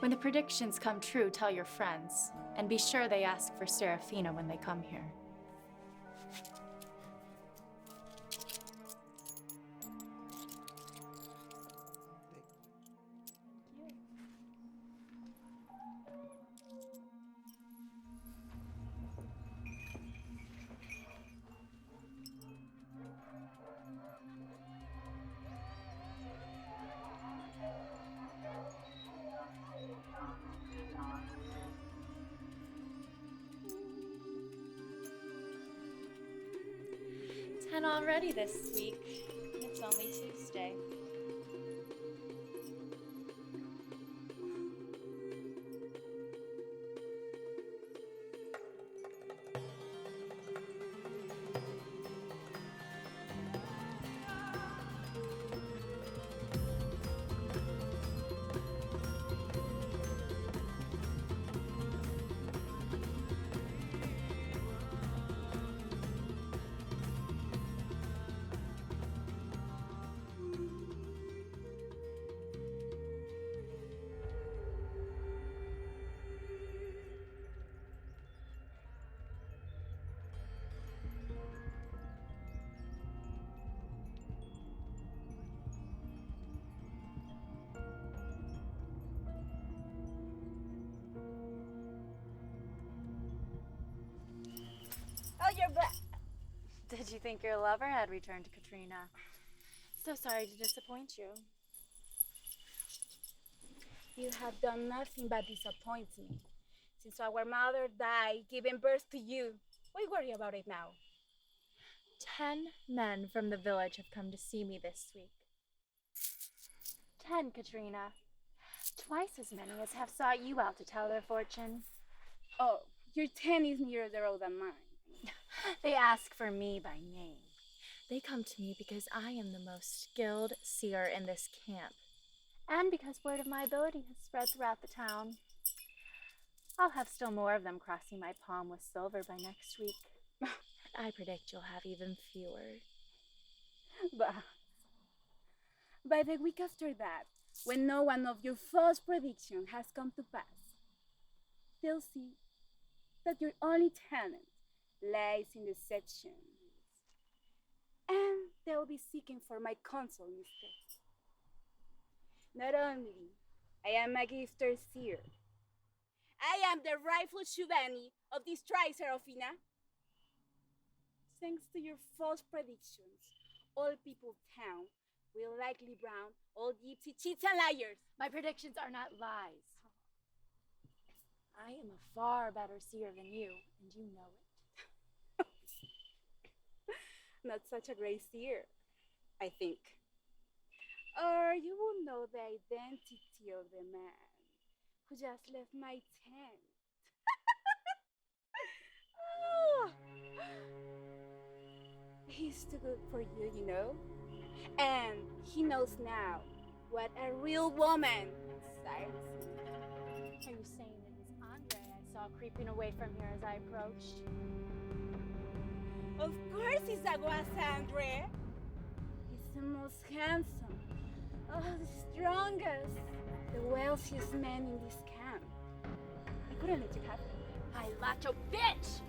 When the predictions come true, tell your friends, and be sure they ask for Sarafina when they come here. And already this week. It's only Tuesday. You're back. Did you think your lover had returned, Katrina? So sorry to disappoint you. You have done nothing but disappoint me. Since our mother died, giving birth to you, why worry about it now? 10 men from the village have come to see me this week. 10, Katrina. Twice as many as have sought you out to tell their fortune. Oh, your 10 is nearer the road than mine. They ask for me by name. They come to me because I am the most skilled seer in this camp, and because word of my ability has spread throughout the town. I'll have still more of them crossing my palm with silver by next week. I predict you'll have even fewer. But by the week after that, when no one of your false prediction has come to pass, they'll see that your only talent lies in deception, and they'll be seeking for my counsel instead. Not only I am a gifted seer, I am the rightful Shubani of this tribe, Sarafina. Thanks to your false predictions, all people of town will likely brown all gypsy cheats and liars. My predictions are not lies. I am a far better seer than you, and you know it. Not such a great seer, I think. Or you will know the identity of the man who just left my tent. Oh. He's too good for you, you know? And he knows now what a real woman desires. Are you saying it is Andre I saw creeping away from here as I approached? Of course it's Andre. He's the most handsome, the strongest, the wealthiest man in this camp. I couldn't let you have him. I lacho bitch!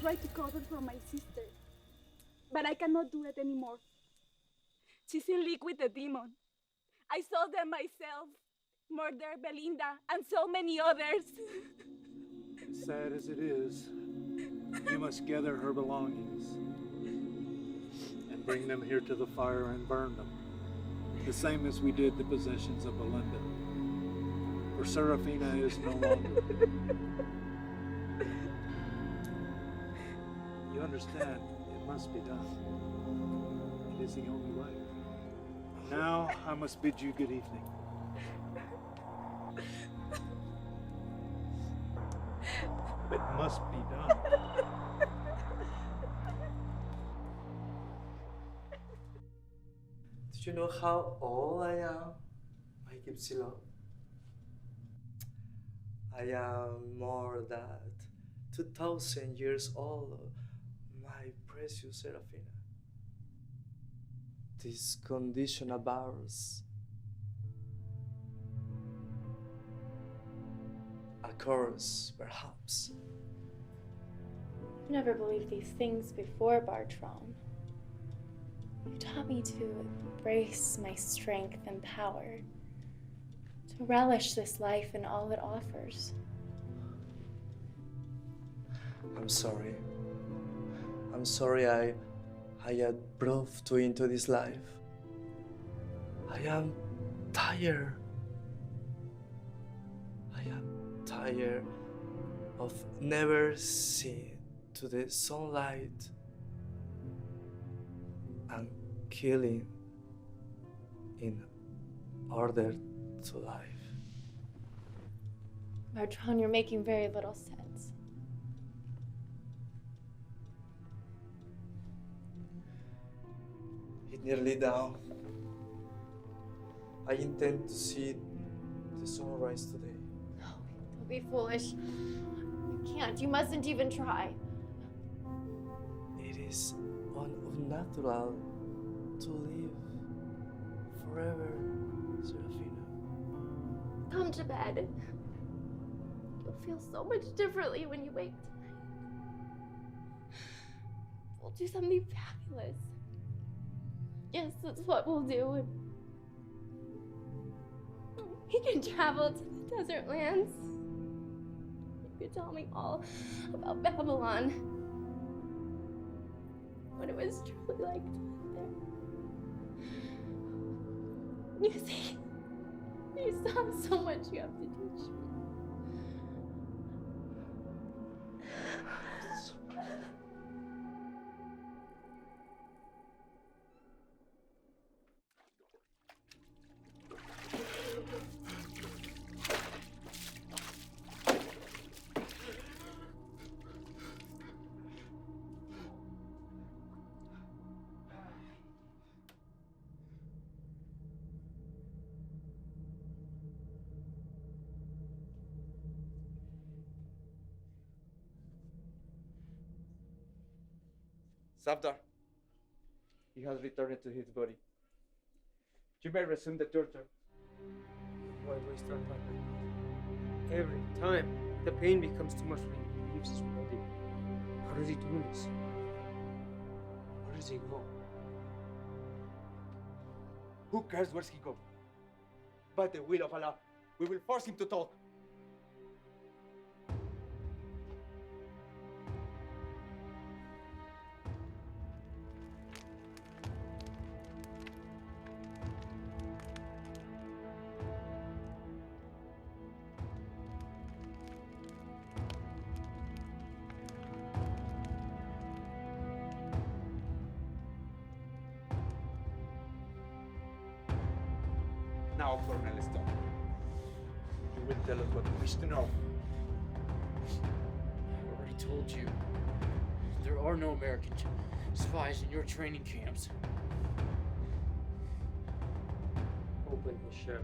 tried to cover for my sister, but I cannot do it anymore. She's in league with the demon. I saw them myself murder Belinda and so many others. Sad as it is, you must gather her belongings and bring them here to the fire and burn them, the same as we did the possessions of Belinda. For Sarafina is no longer. You understand, it must be done. It is the only way. Now I must bid you good evening. It must be done. Do you know how old I am, my Gypsy? I am more than 2,000 years old, my precious Serafina. This condition of ours, a curse, perhaps. I've never believed these things before, Bartron. You taught me to embrace my strength and power, to relish this life and all it offers. I'm sorry. I'm sorry I had brought you into this life. I am tired. I am tired of never seeing to the sunlight and killing in order to live. Bartron, you're making very little sense. It's nearly down. I intend to see the sunrise today. No, don't be foolish. You can't. You mustn't even try. It is unnatural to live forever, Serafina. Come to bed. You'll feel so much differently when you wake tonight. We'll do something fabulous. Yes, that's what we'll do. We can travel to the desert lands. You could tell me all about Babylon. What it was truly like to live there. You see, you still have so much you have to teach me. Savdar, he has returned to his body. You may resume the torture. Why waste our time right now? Every time the pain becomes too much for him, he leaves his body. How does he do this? Where does he go? Who cares where he goes? By the will of Allah, we will force him to talk. Now, Colonel Stone, you will tell us what we wish to know. I already told you. There are no American spies in your training camps. Open the ship.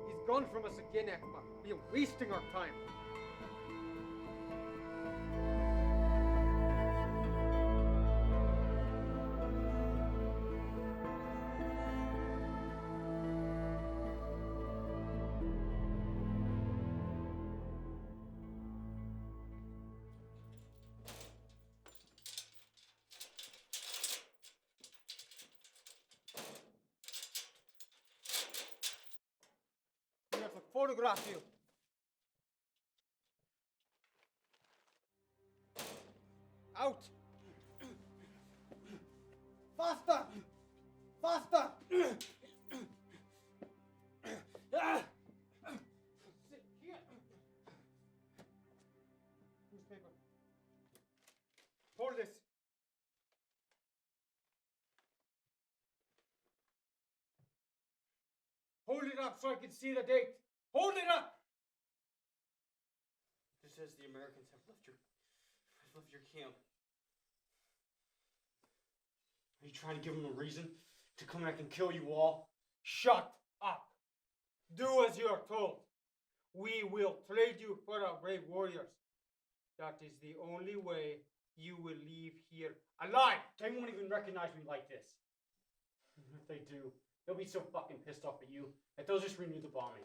He's gone from us again, Akbar. We are wasting our time. photograph you. Out! Faster! Faster! Sit here. Newspaper. Hold this. Hold it up so I can see the date. Hold it up! This says the Americans have left your camp. Are you trying to give them a reason to come back and kill you all? Shut up! Do as you are told. We will trade you for our brave warriors. That is the only way you will leave here alive. They won't even recognize me like this. If they do, they'll be so fucking pissed off at you that they'll just renew the bombing.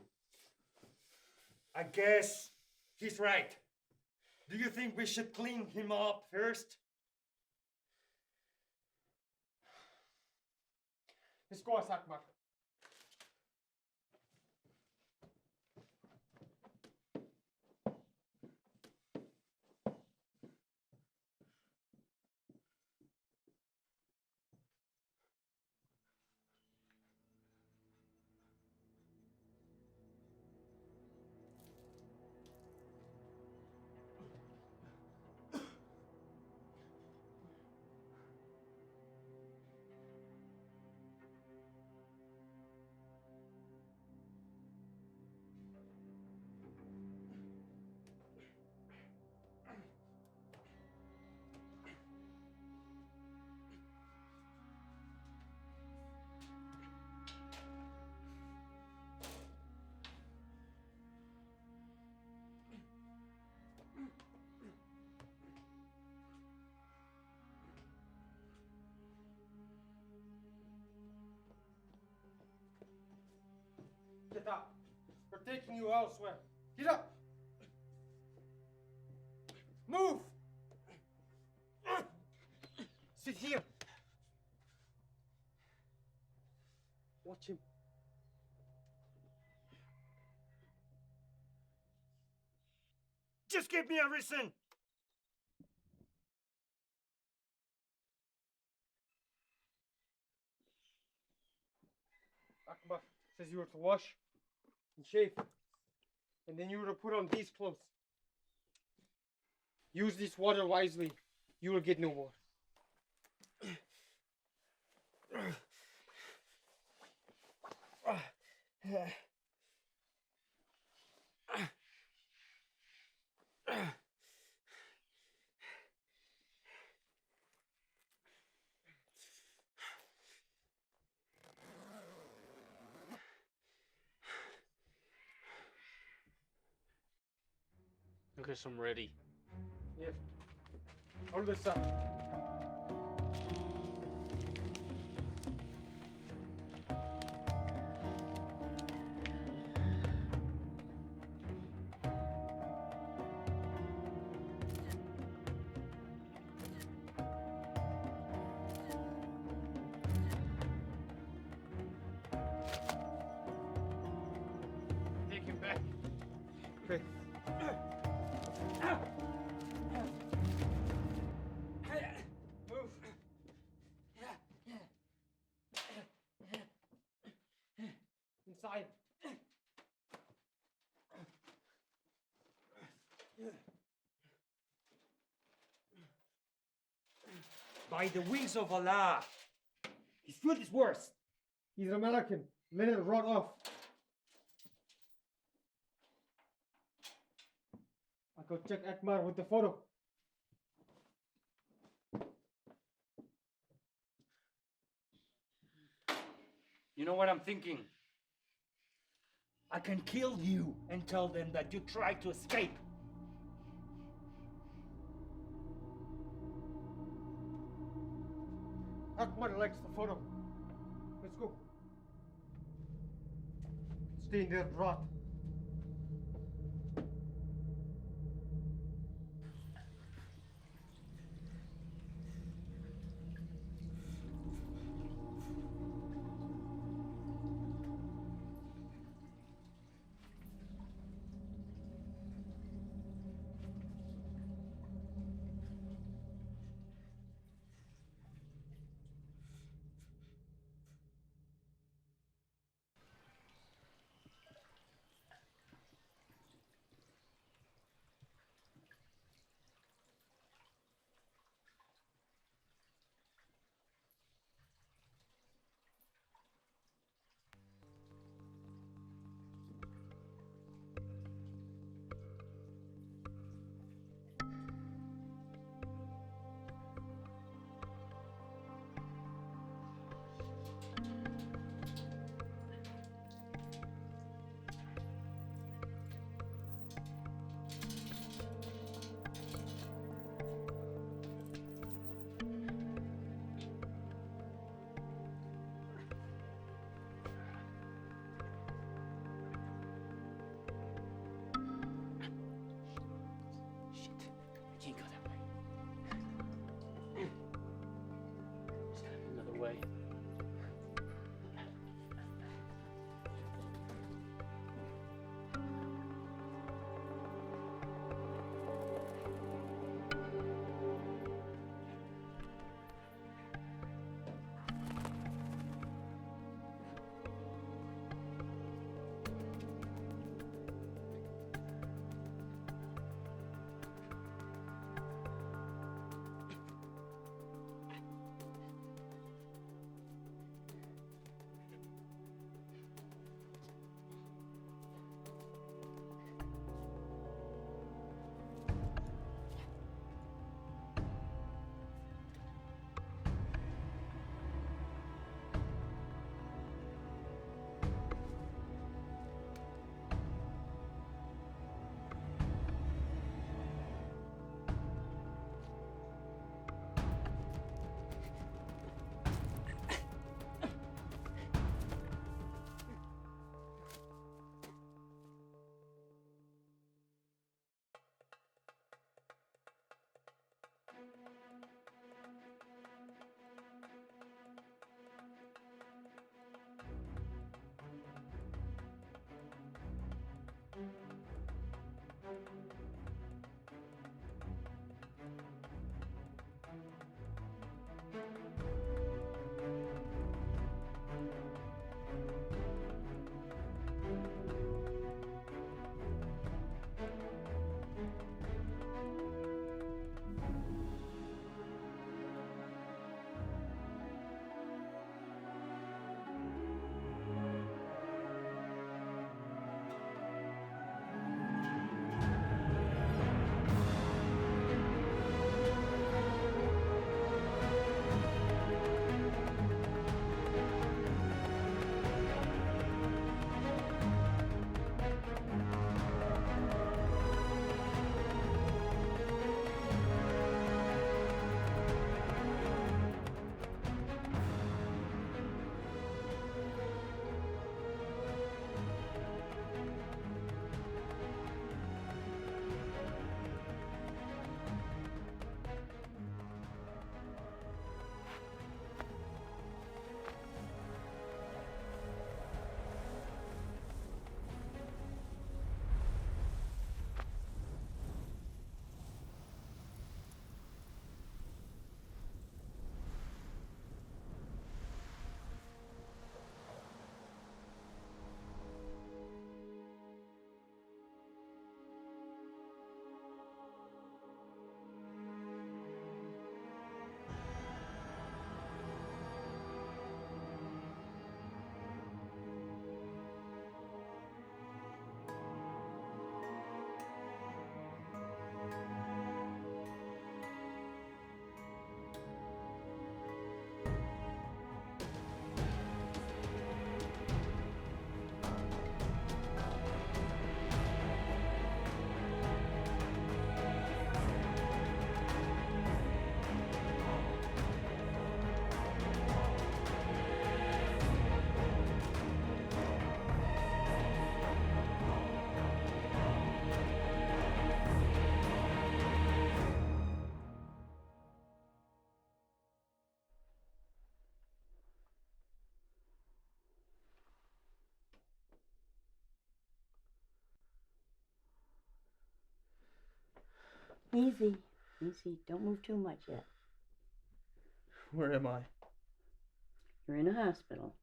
I guess he's right. Do you think we should clean him up first? Let's go, Akbar. Get up. We're taking you elsewhere. Get up. Move. Sit here. Watch him. Just give me a reason. Akbar says you were to wash and shave. And then you were to put on these clothes. Use this water wisely. You will get no more. I guess I'm ready. Yeah. Hold this up. Take him back. Okay. Move. Inside. By the wings of Allah, his food is worse. He's American. Let it rot off. I'll go check Akbar with the photo. You know what I'm thinking? I can kill you and tell them that you tried to escape. Akbar likes the photo. Let's go. Stay in there, rot. Easy, easy. Don't move too much yet. Where am I? You're in a hospital.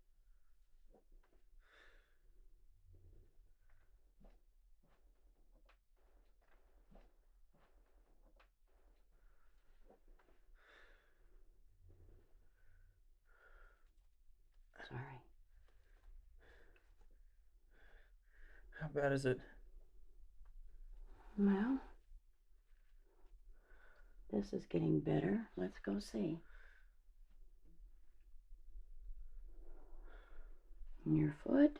Sorry. How bad is it? Well, this is getting better. Let's go see. And your foot?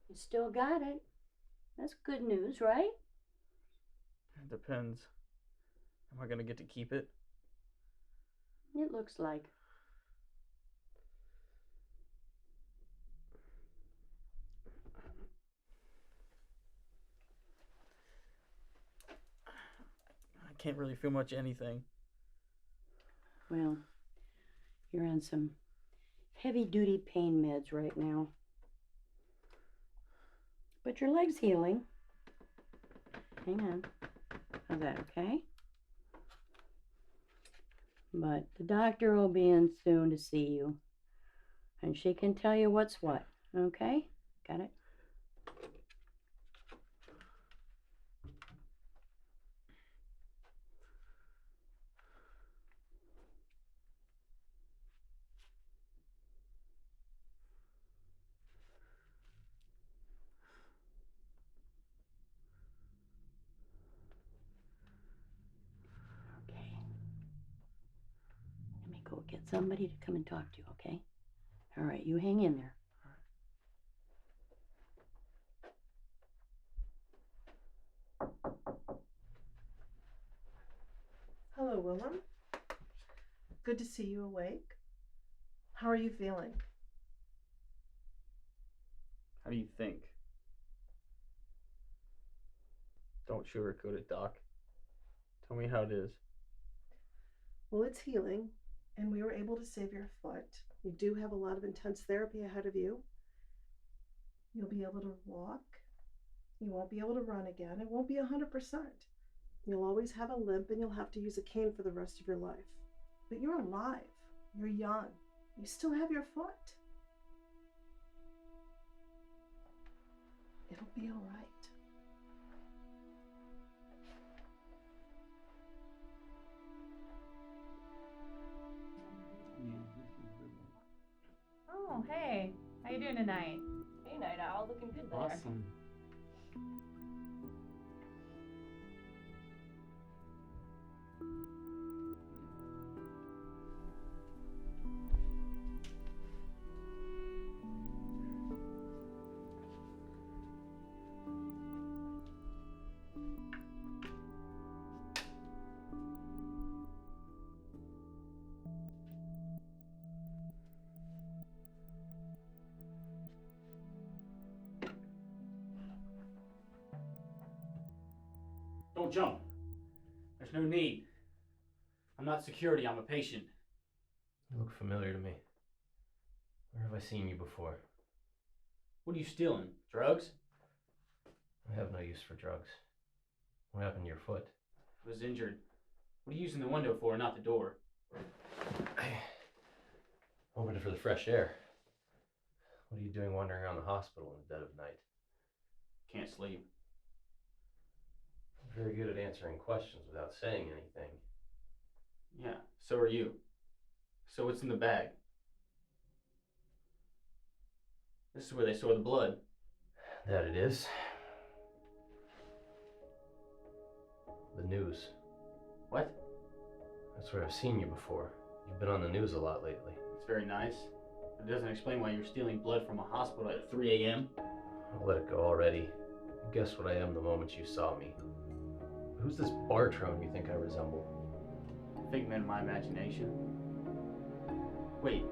You still got it. That's good news, right? It depends. Am I gonna get to keep it? It looks like. I can't really feel much anything. Well, you're on some heavy-duty pain meds right now. But your leg's healing. Hang on. How's that, okay? But the doctor will be in soon to see you. And she can tell you what's what, okay? Got it? Okay. Let me go get somebody to come and talk to you, okay? All right, you hang in there. Hello, Willem. Good to see you awake. How are you feeling? How do you think? Don't sugarcoat it, Doc. Tell me how it is. Well, it's healing. and we were able to save your foot. You do have a lot of intense therapy ahead of you. You'll be able to walk. You won't be able to run again. It won't be 100%. You'll always have a limp and you'll have to use a cane for the rest of your life. But you're alive. You're young. You still have your foot. It'll be all right. Oh, hey. How you doing tonight? Hey, Night Owl. Looking good there. Awesome. Don't jump. There's no need. I'm not security, I'm a patient. You look familiar to me. Where have I seen you before? What are you stealing? Drugs? I have no use for drugs. What happened to your foot? I was injured. What are you using the window for, not the door? I opened it for the fresh air. What are you doing wandering around the hospital in the dead of night? Can't sleep. You're very good at answering questions without saying anything. Yeah, so are you. So what's in the bag? This is where they store the blood. That it is. The news. What? That's where I've seen you before. You've been on the news a lot lately. It's very nice. But it doesn't explain why you're stealing blood from a hospital at 3 a.m. I'll let it go already. You guessed what I am the moment you saw me. Who's this Bartrone you think I resemble? Figment of my imagination. Wait,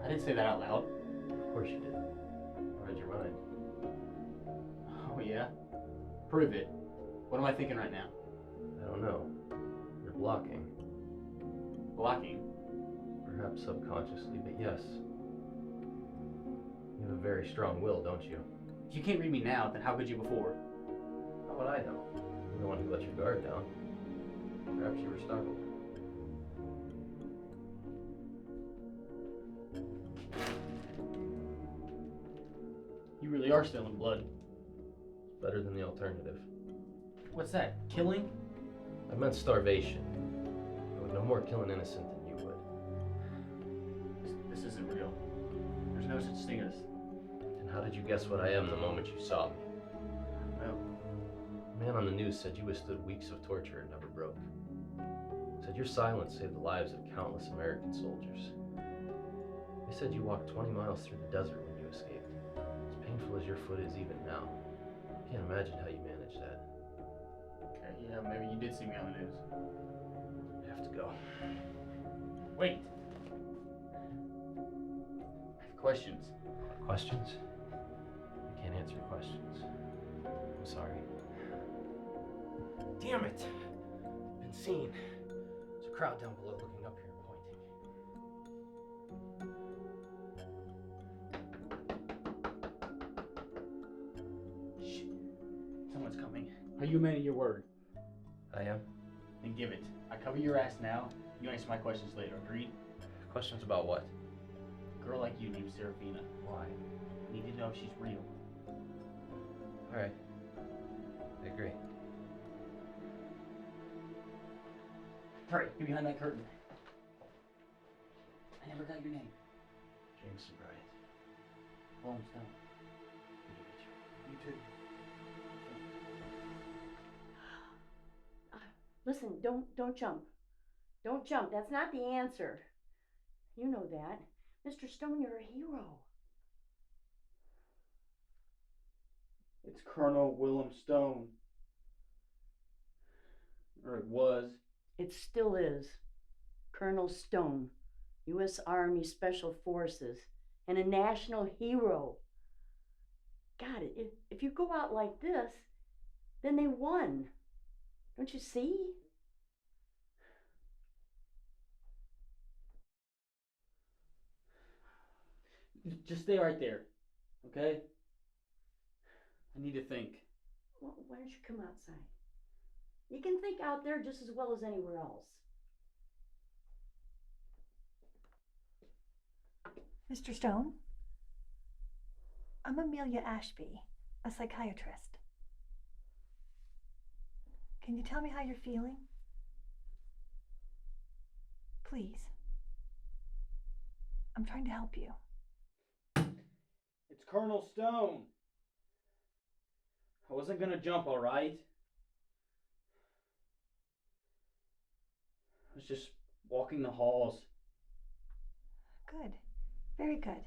I didn't say that out loud. Of course you did. I read your mind. Oh yeah? Prove it. What am I thinking right now? I don't know. You're blocking. Blocking? Perhaps subconsciously, but yes. You have a very strong will, don't you? If you can't read me now, then how could you before? How would I know? You're the one who let your guard down. Perhaps you were startled. You really are stealing blood. It's better than the alternative. What's that? Killing? I meant starvation. I would no more kill an innocent than you would. This isn't real. There's no such thing as... And how did you guess what I am the moment you saw me? Well, The man on the news said you withstood weeks of torture and never broke. Said your silence saved the lives of countless American soldiers. They said you walked 20 miles through the desert when you escaped. As painful as your foot is even now. I can't imagine how you managed that. okay, yeah, maybe you did see me on the news. I have to go. Wait. I have questions. Questions? I can't answer questions. I'm sorry. Damn it! Been seen. There's a crowd down below looking up here and pointing. Shh. Someone's coming. Are you a man of your word? I am. Then give it. I cover your ass now. You answer my questions later. Agreed? Questions about what? A girl like you named Sarafina. Why? I need to know if she's real. Alright. I agree. Hurry, get behind that curtain. I never got your name. Jameson Bryant. Willem Stone. You too. Listen, don't jump. Don't jump. That's not the answer. You know that. Mr. Stone, you're a hero. It's Colonel Willem Stone. Or it was. It still is. Colonel Stone, U.S. Army Special Forces, and a national hero. God, if you go out like this, then they won. Don't you see? Just stay right there, okay? I need to think. Well, why don't you come outside? You can think out there just as well as anywhere else. Mr. Stone? I'm Amelia Ashby, a psychiatrist. Can you tell me how you're feeling? Please. I'm trying to help you. It's Colonel Stone. I wasn't gonna jump, all right? I was just walking the halls. Good. Very good.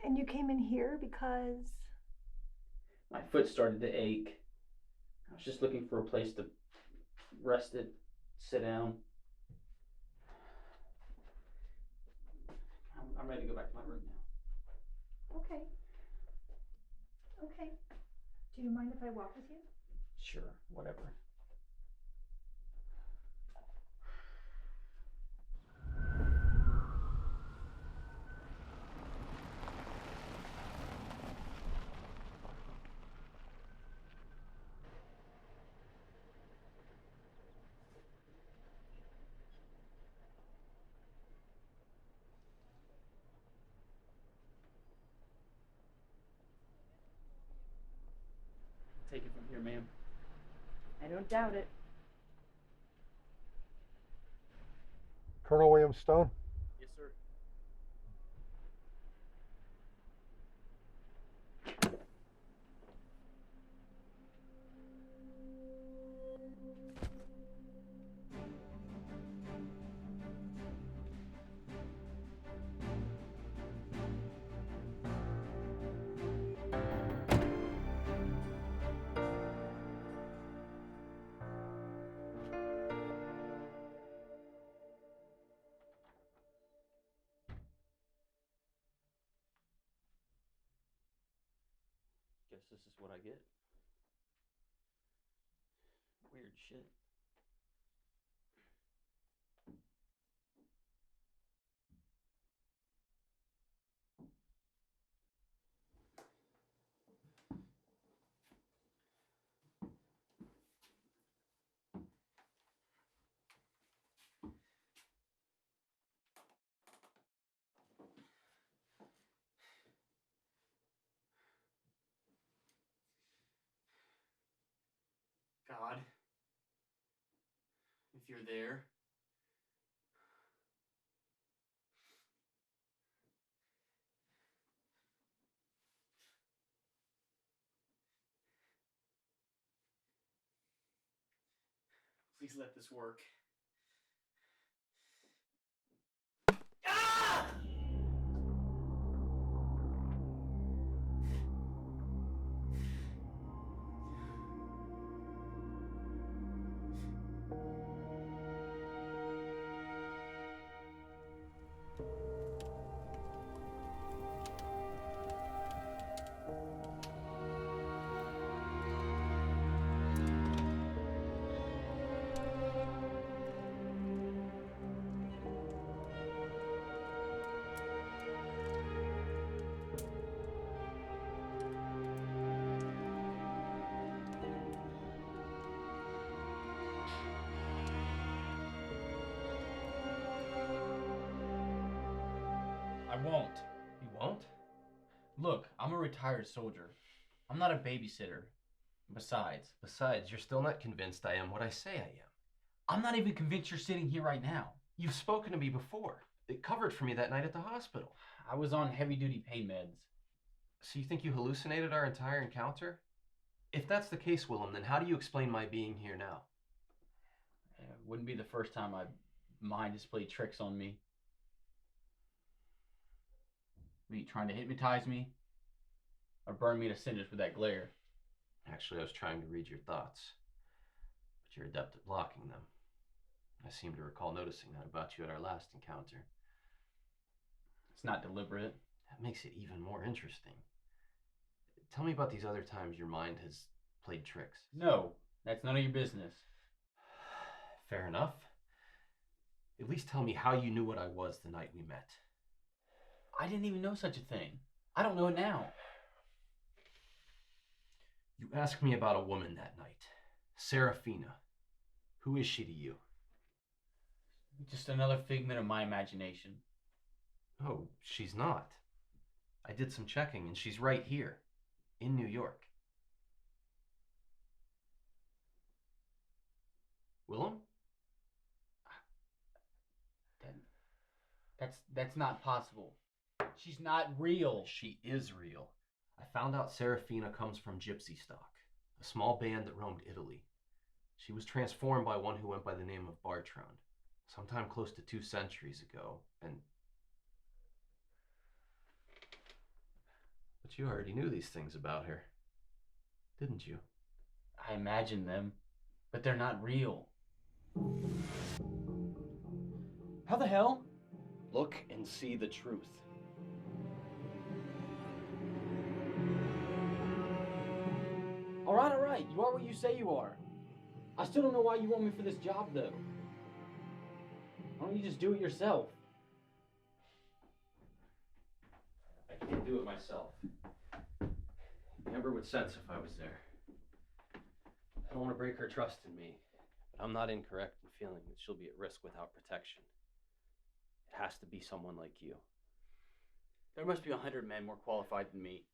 And you came in here because... My foot started to ache. I was just looking for a place to rest it, sit down. I'm ready to go back to my room now. Okay. Okay. Do you mind if I walk with you? Sure, whatever. Take it from here, ma'am. I don't doubt it. Colonel Willem Stone? Yes, sir. Guess this is what I get. Weird shit. God, if you're there, please let this work. Ah! I won't. You won't? Look, I'm a retired soldier. I'm not a babysitter. Besides, you're still not convinced I am what I say I am. I'm not even convinced you're sitting here right now. You've spoken to me before. It covered for me that night at the hospital. I was on heavy-duty pain meds. So you think you hallucinated our entire encounter? If that's the case, Willem, then how do you explain my being here now? It wouldn't be the first time my mind has played tricks on me. Were you trying to hypnotize me? Or burn me to cinders with that glare? Actually, I was trying to read your thoughts. But you're adept at blocking them. I seem to recall noticing that about you at our last encounter. It's not deliberate. That makes it even more interesting. Tell me about these other times your mind has played tricks. No, that's none of your business. Fair enough. At least tell me how you knew what I was the night we met. I didn't even know such a thing. I don't know it now. You asked me about a woman that night. Sarafina. Who is she to you? Just another figment of my imagination. Oh, she's not. I did some checking and she's right here, in New York. Willem? That's not possible. She's not real. She is real. I found out Sarafina comes from gypsy stock, a small band that roamed Italy. She was transformed by one who went by the name of Bartrand, sometime close to 2 centuries ago, and... But you already knew these things about her, didn't you? I imagined them, but they're not real. How the hell? Look and see the truth. All right. You are what you say you are. I still don't know why you want me for this job, though. Why don't you just do it yourself? I can't do it myself. Amber would sense if I was there. I don't want to break her trust in me, but I'm not incorrect in feeling that she'll be at risk without protection. It has to be someone like you. There must be 100 men more qualified than me.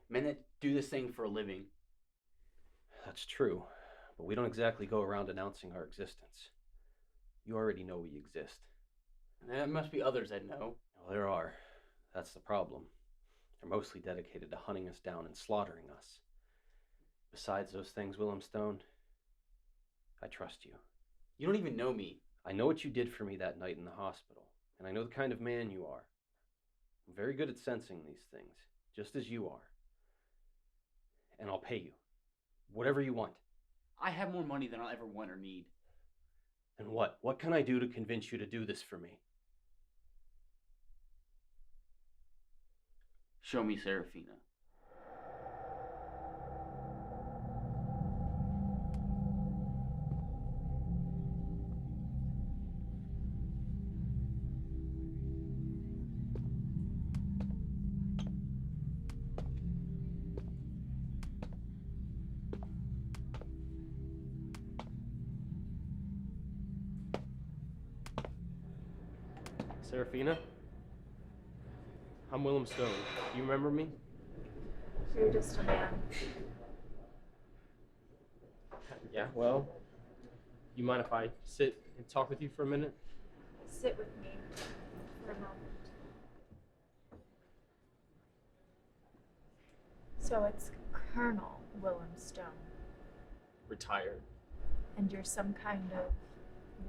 Men that do this thing for a living. That's true, but we don't exactly go around announcing our existence. You already know we exist. There must be others that know. Well, there are. That's the problem. They're mostly dedicated to hunting us down and slaughtering us. Besides those things, Willem Stone, I trust you. You don't even know me. I know what you did for me that night in the hospital, and I know the kind of man you are. I'm very good at sensing these things, just as you are. And I'll pay you. Whatever you want. I have more money than I'll ever want or need. And what? What can I do to convince you to do this for me? Show me Sarafina. Sarafina? I'm Willem Stone. Do you remember me? You're just a man. Yeah, well, you mind if I sit and talk with you for a minute? Sit with me for a moment. So it's Colonel Willem Stone. Retired. And you're some kind of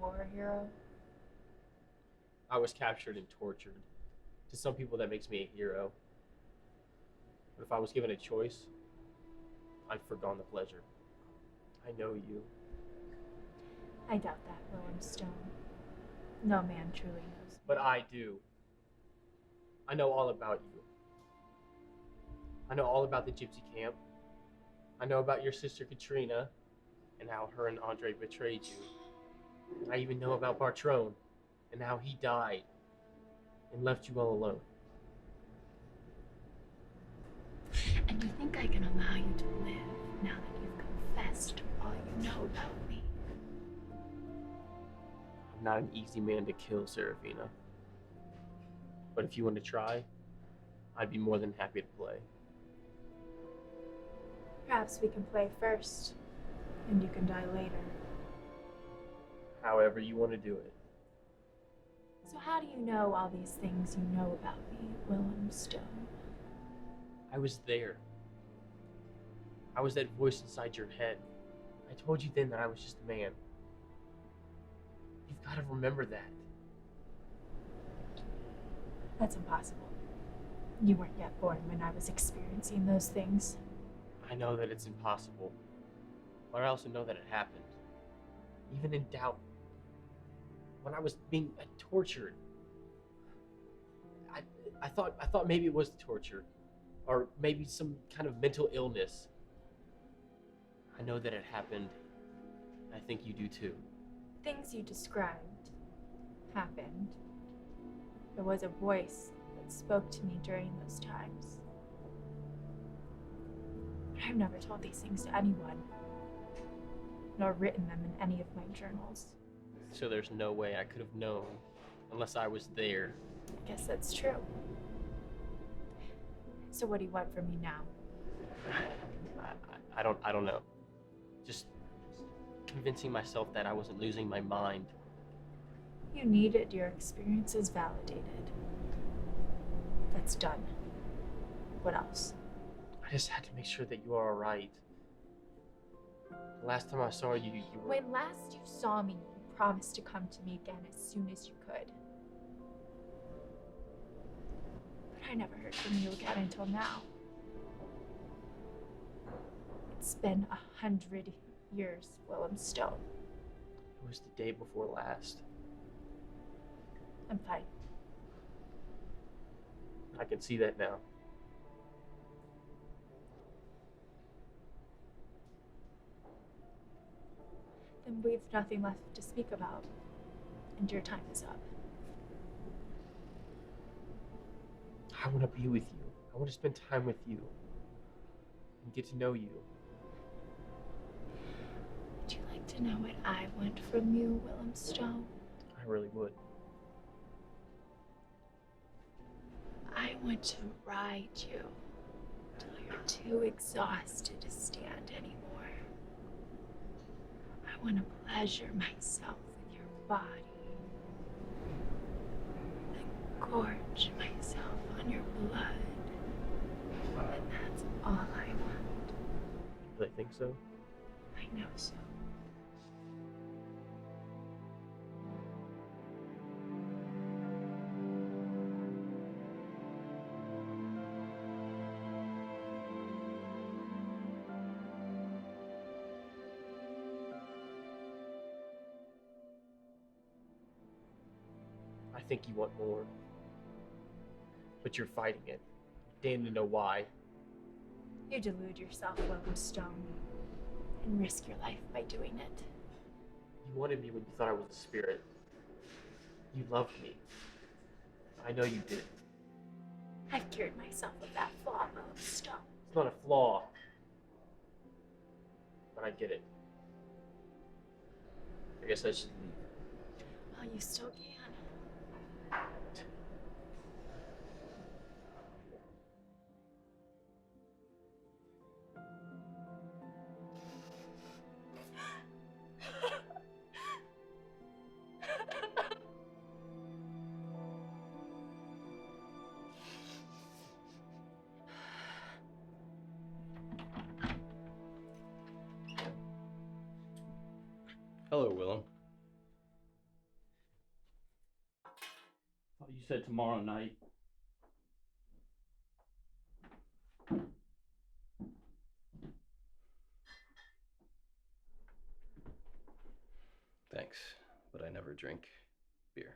war hero? I was captured and tortured. To some people, that makes me a hero. But if I was given a choice, I'd forgone the pleasure. I know you. I doubt that, Willem Stone. No man truly knows. But I do. I know all about you. I know all about the gypsy camp. I know about your sister Katrina and how her and Andre betrayed you. And I even know about Bartrone and how he died and left you all alone. And you think I can allow you to live now that you've confessed all you know about me? I'm not an easy man to kill, Sarafina. But if you want to try, I'd be more than happy to play. Perhaps we can play first, and you can die later. However you want to do it. So how do you know all these things you know about me, Willem Stone? I was there. I was that voice inside your head. I told you then that I was just a man. You've got to remember that. That's impossible. You weren't yet born when I was experiencing those things. I know that it's impossible, but I also know that it happened. Even in doubt. When I was being tortured, I thought maybe it was the torture, or maybe some kind of mental illness. I know that it happened. I think you do too. Things you described happened. There was a voice that spoke to me during those times. But I've never told these things to anyone, nor written them in any of my journals. So there's no way I could have known unless I was there. I guess that's true. So what do you want from me now? I don't know. Just convincing myself that I wasn't losing my mind. You needed your experiences validated. That's done. What else? I just had to make sure that you are all right. The last time I saw you, you were... When last you saw me, you promised to come to me again as soon as you could. But I never heard from you again until now. It's been 100 years, Willem Stone. It was the day before last. I'm fine. I can see that now. Then we've nothing left to speak about, and your time is up. I want to be with you. I want to spend time with you and get to know you. Would you like to know what I want from you, Willem Stone? I really would. I want to ride you till you're too exhausted to stand anymore. I want to pleasure myself with your body and gorge myself on your blood. And that's all I want. You really think so? I know so. I think you want more. But you're fighting it. Damn to know why. You delude yourself, Willem Stone, and risk your life by doing it. You wanted me when you thought I was a spirit. You loved me. I know you did. I've cured myself of that flaw, Willem Stone. It's not a flaw. But I get it. I guess I should leave. Well, you still can. Hello, Willem. Oh, you said tomorrow night. Thanks, but I never drink beer.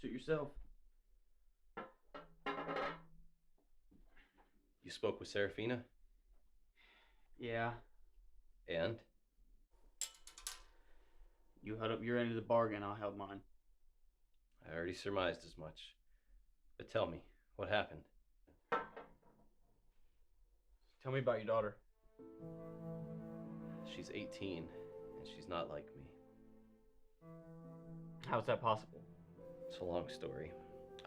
Suit yourself. You spoke with Sarafina? Yeah. And? You held up your end of the bargain, I'll held mine. I already surmised as much. But tell me, what happened? Tell me about your daughter. She's 18, and she's not like me. How's that possible? It's a long story.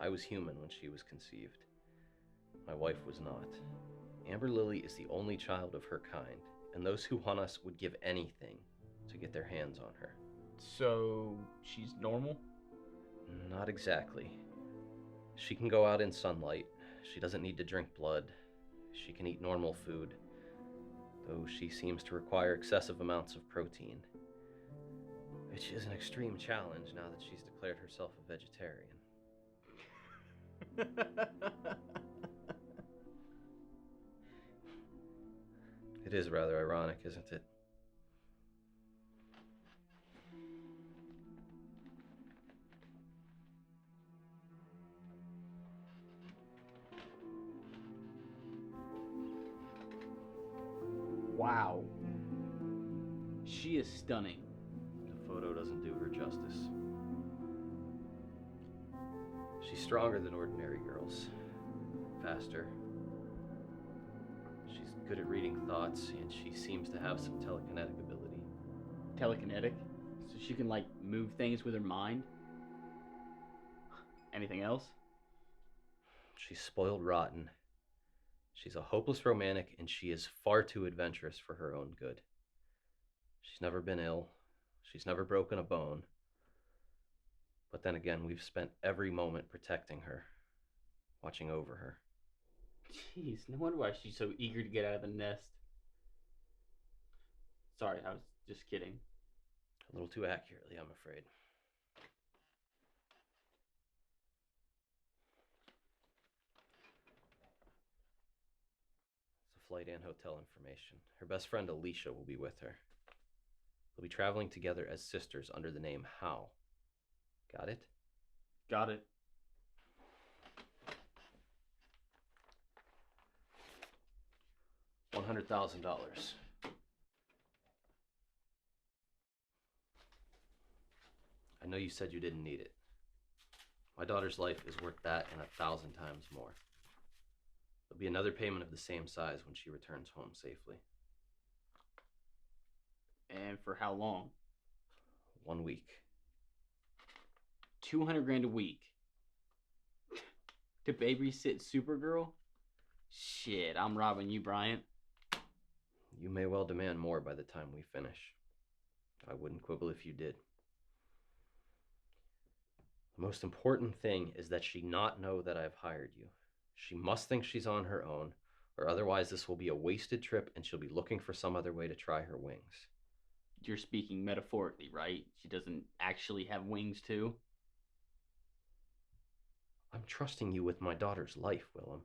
I was human when she was conceived. My wife was not. Amber Lily is the only child of her kind, and those who hunt us would give anything to get their hands on her. So, she's normal? Not exactly. She can go out in sunlight. She doesn't need to drink blood. She can eat normal food, though she seems to require excessive amounts of protein, which is an extreme challenge now that she's declared herself a vegetarian. It is rather ironic, isn't it? Wow. She is stunning. The photo doesn't do her justice. stronger than ordinary girls. Faster. She's good at reading thoughts, and she seems to have some telekinetic ability. Telekinetic? So she can, like, move things with her mind? Anything else? She's spoiled rotten. She's a hopeless romantic, and she is far too adventurous for her own good. She's never been ill. She's never broken a bone. But then again, we've spent every moment protecting her, watching over her. Jeez, no wonder why she's so eager to get out of the nest. Sorry, I was just kidding. A little too accurately, I'm afraid. It's a flight and hotel information. Her best friend Alicia will be with her. They'll be traveling together as sisters under the name How. Got it? Got it. $100,000. I know you said you didn't need it. My daughter's life is worth that and 1,000 times more. There'll be another payment of the same size when she returns home safely. And for how long? 1 week. 200 grand a week. To babysit Supergirl? Shit, I'm robbing you, Bryant. You may well demand more by the time we finish. I wouldn't quibble if you did. The most important thing is that she not know that I've hired you. She must think she's on her own, or otherwise this will be a wasted trip and she'll be looking for some other way to try her wings. You're speaking metaphorically, right? She doesn't actually have wings too? I'm trusting you with my daughter's life, Willem.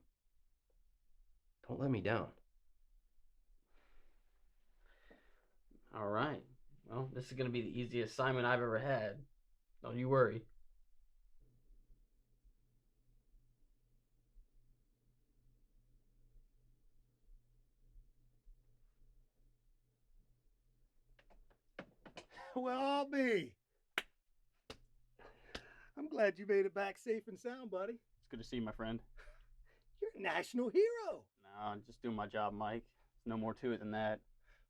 Don't let me down. All right. Well, this is going to be the easiest assignment I've ever had. Don't you worry. Well, I'll be. I'm glad you made it back safe and sound, buddy. It's good to see you, my friend. You're a national hero. No, I'm just doing my job, Mike. There's no more to it than that.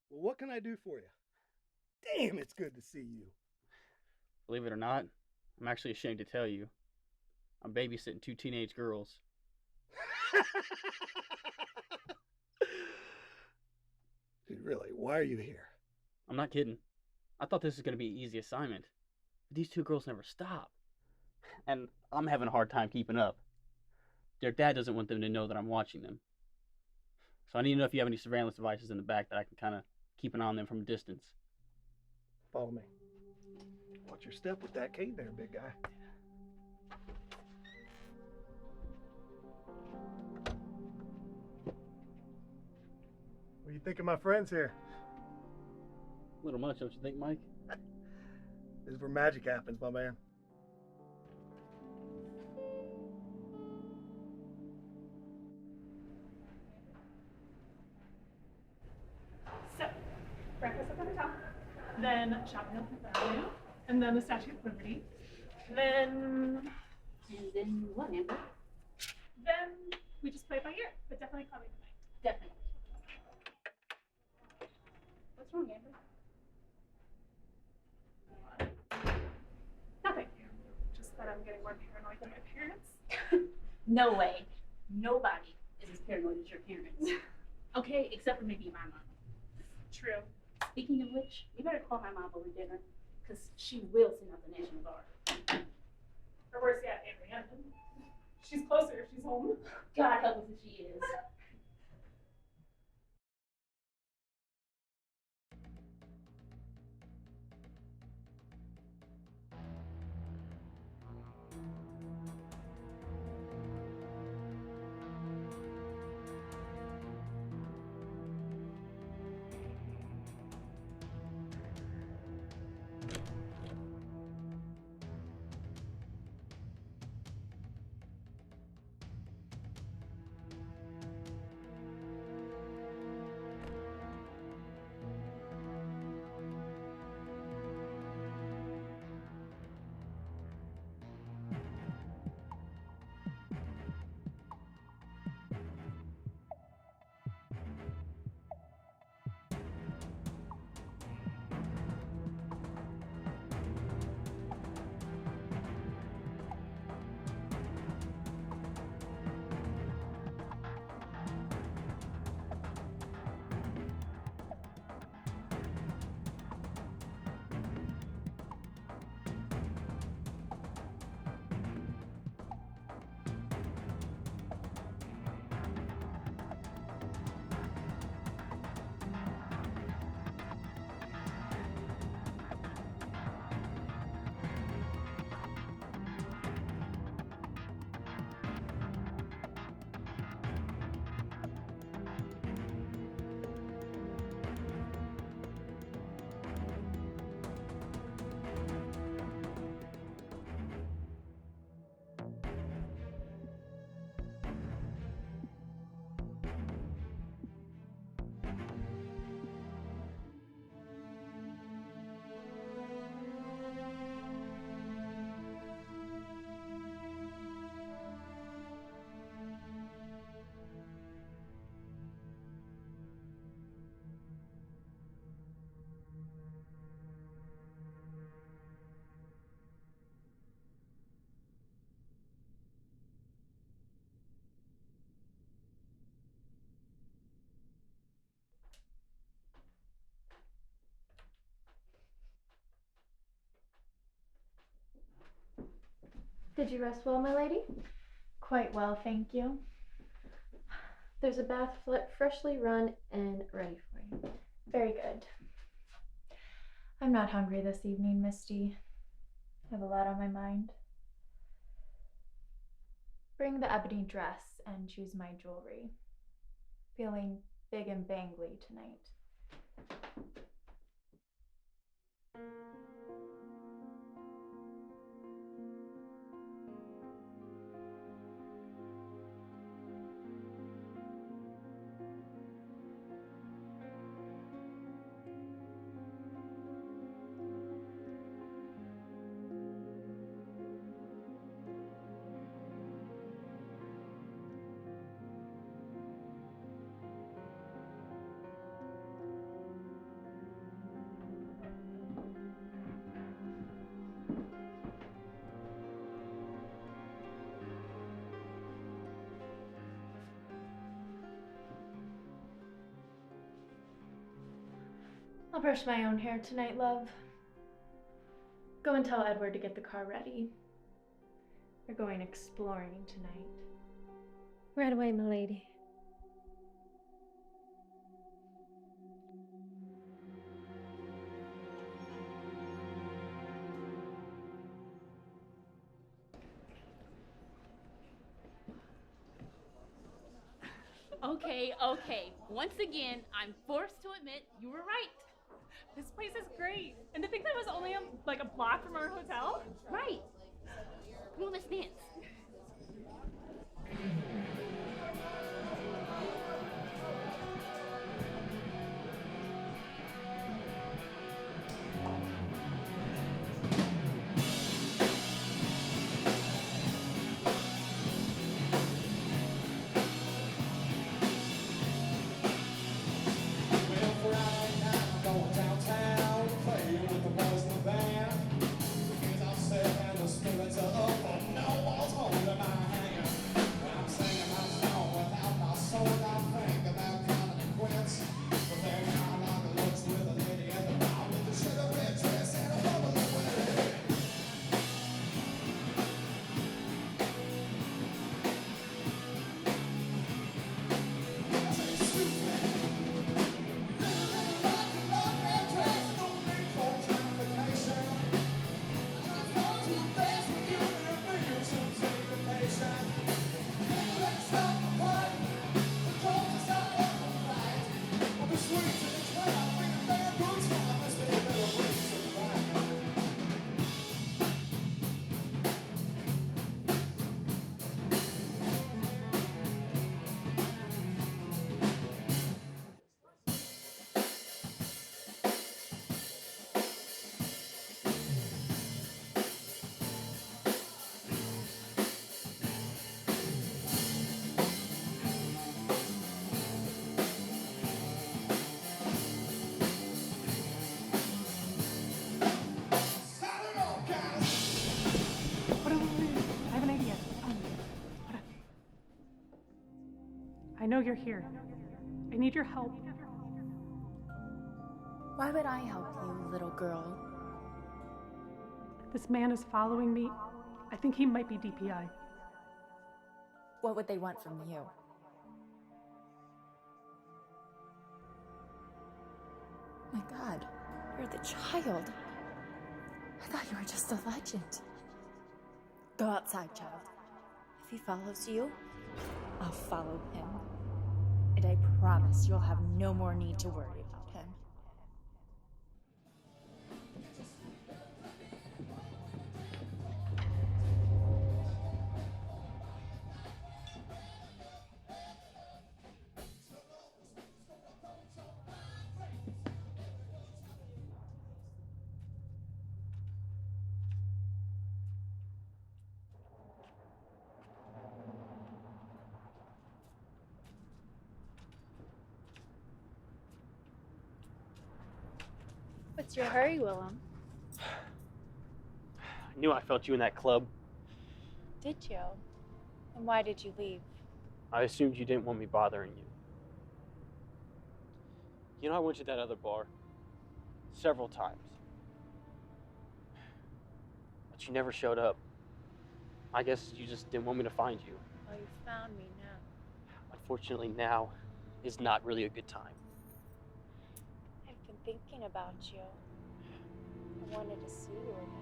Well, what can I do for you? Damn, it's good to see you. Believe it or not, I'm actually ashamed to tell you. I'm babysitting 2 teenage girls. Dude, really, why are you here? I'm not kidding. I thought this was going to be an easy assignment. But these 2 girls never stop. And I'm having a hard time keeping up. Their dad doesn't want them to know that I'm watching them. So I need to know if you have any surveillance devices in the back that I can kind of keep an eye on them from a distance. Follow me. Watch your step with that cane there, big guy. What do you think of my friends here? A little much, don't you think, Mike? This is where magic happens, my man. So, breakfast up at the top, then shopping on Fifth Avenue, and then the Statue of Liberty, then... And then what, Amber? Then we just play it by ear, but definitely call me tonight. Definitely. What's wrong, Amber? Nothing. Just that I'm getting more paranoid than my parents. No way. Nobody is as paranoid as your parents. Okay, except for maybe my mom. True. Speaking of which, you better call my mom over dinner, because she will send out the National Guard. Or worse yet, Aunt Rhiannon. She's closer if she's home. God help us if she is. Did you rest well, my lady? Quite well, thank you. There's a bath freshly run and ready for you. Very good. I'm not hungry this evening, Misty. I have a lot on my mind. Bring the ebony dress and choose my jewelry. Feeling big and bangly tonight. I'll brush my own hair tonight, love. Go and tell Edward to get the car ready. We're going exploring tonight. Right away, my lady. Okay. Once again, I'm forced to admit you were right. This place is great. And to think that was only like a block from our hotel? Right. Come on, let's dance. I know you're here. I need your help. Why would I help you, little girl? This man is following me. I think he might be DPI. What would they want from you? My God, you're the child. I thought you were just a legend. Go outside, child. If he follows you, I'll follow him. And I promise you'll have no more need to worry about him. What's your hurry, Willem? I knew I felt you in that club. Did you? And why did you leave? I assumed you didn't want me bothering you. You know, I went to that other bar several times. But you never showed up. I guess you just didn't want me to find you. Well, you found me now. Unfortunately, now is not really a good time. I've been thinking about you. I wanted to see you again.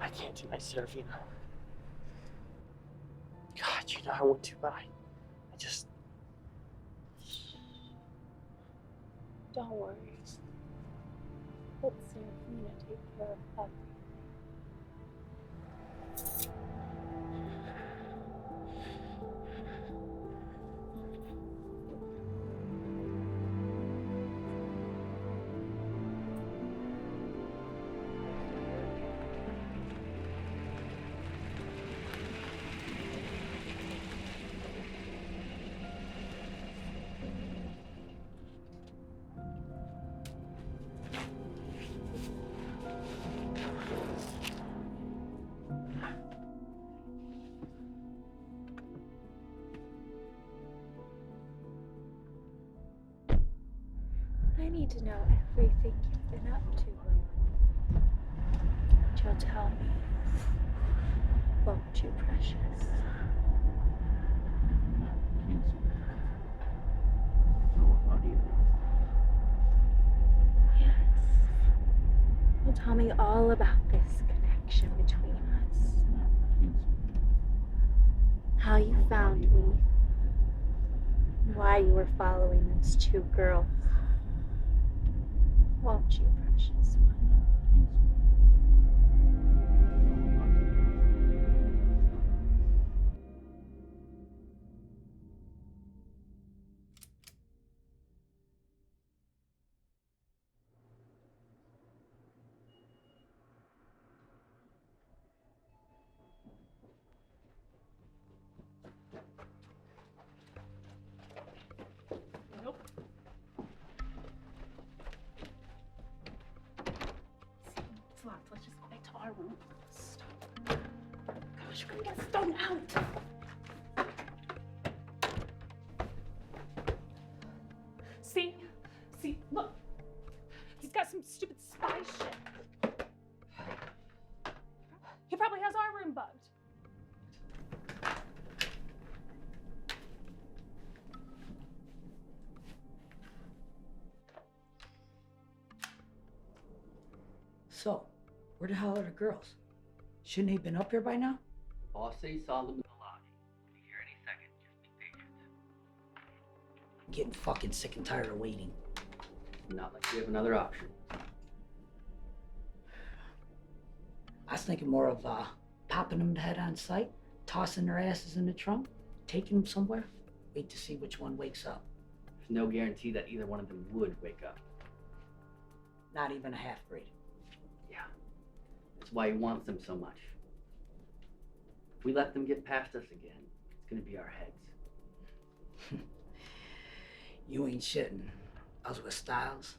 I can't deny Sarafina. God, you know I want to, but I just... Don't worry. Let Sarafina take care of everything. I need to know everything you've been up to. And you'll tell me, won't you, precious? Yes. You'll tell me all about this connection between us. How you found me. And why you were following those two girls. Won't you, precious one? Nope. It's locked. Let's just go back to our room. Stop. Gosh, we're gonna get Stone out. See, look. He's got some stupid spy shit. He probably has our room bugged. So, where the hell are the girls? Shouldn't they have been up here by now? Boss said he saw them in the lobby. Be here any second. Just be patient. I'm getting fucking sick and tired of waiting. Not like we have another option. I was thinking more of popping them dead on sight, tossing their asses in the trunk, taking them somewhere, wait to see which one wakes up. There's no guarantee that either one of them would wake up. Not even a half-breed. Yeah. That's why he wants them so much. If we let them get past us again, it's gonna be our heads. You ain't shitting. I was with Styles.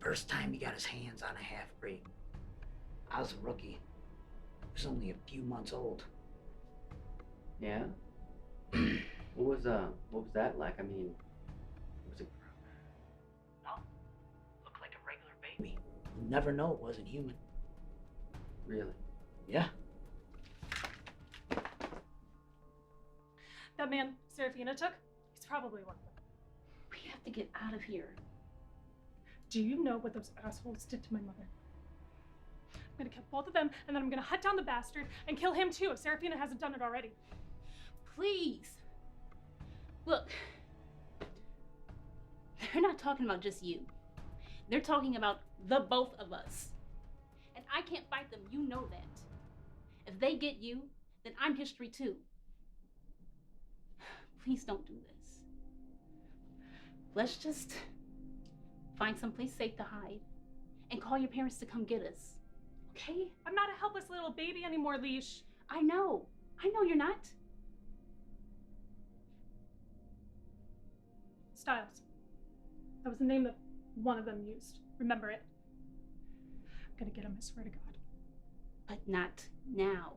First time he got his hands on a half-breed. I was a rookie. I was only a few months old. Yeah? What was that like? I mean, was it... No. Looked like a regular baby. You never know it wasn't human. Really? Yeah. That man Sarafina took, he's probably one of them. We have to get out of here. Do you know what those assholes did to my mother? I'm gonna kill both of them, and then I'm gonna hunt down the bastard and kill him too if Sarafina hasn't done it already. Please. Look. They're not talking about just you. They're talking about the both of us. And I can't fight them, you know that. If they get you, then I'm history too. Please don't do this. Let's just find someplace safe to hide and call your parents to come get us. Okay? I'm not a helpless little baby anymore, Leash. I know you're not. Styles. That was the name that one of them used. Remember it. I'm gonna get him, I swear to God. But not now.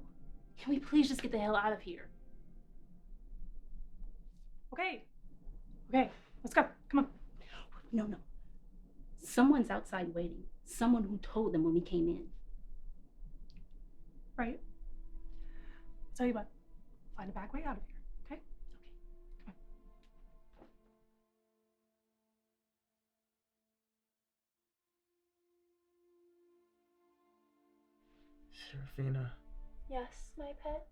Can we please just get the hell out of here? Okay. Okay, let's go. Come on. No. Someone's outside waiting. Someone who told them when we came in. Right. I'll tell you what. Find a back way out of here, okay? Okay. Sarafina, Yes, my pet.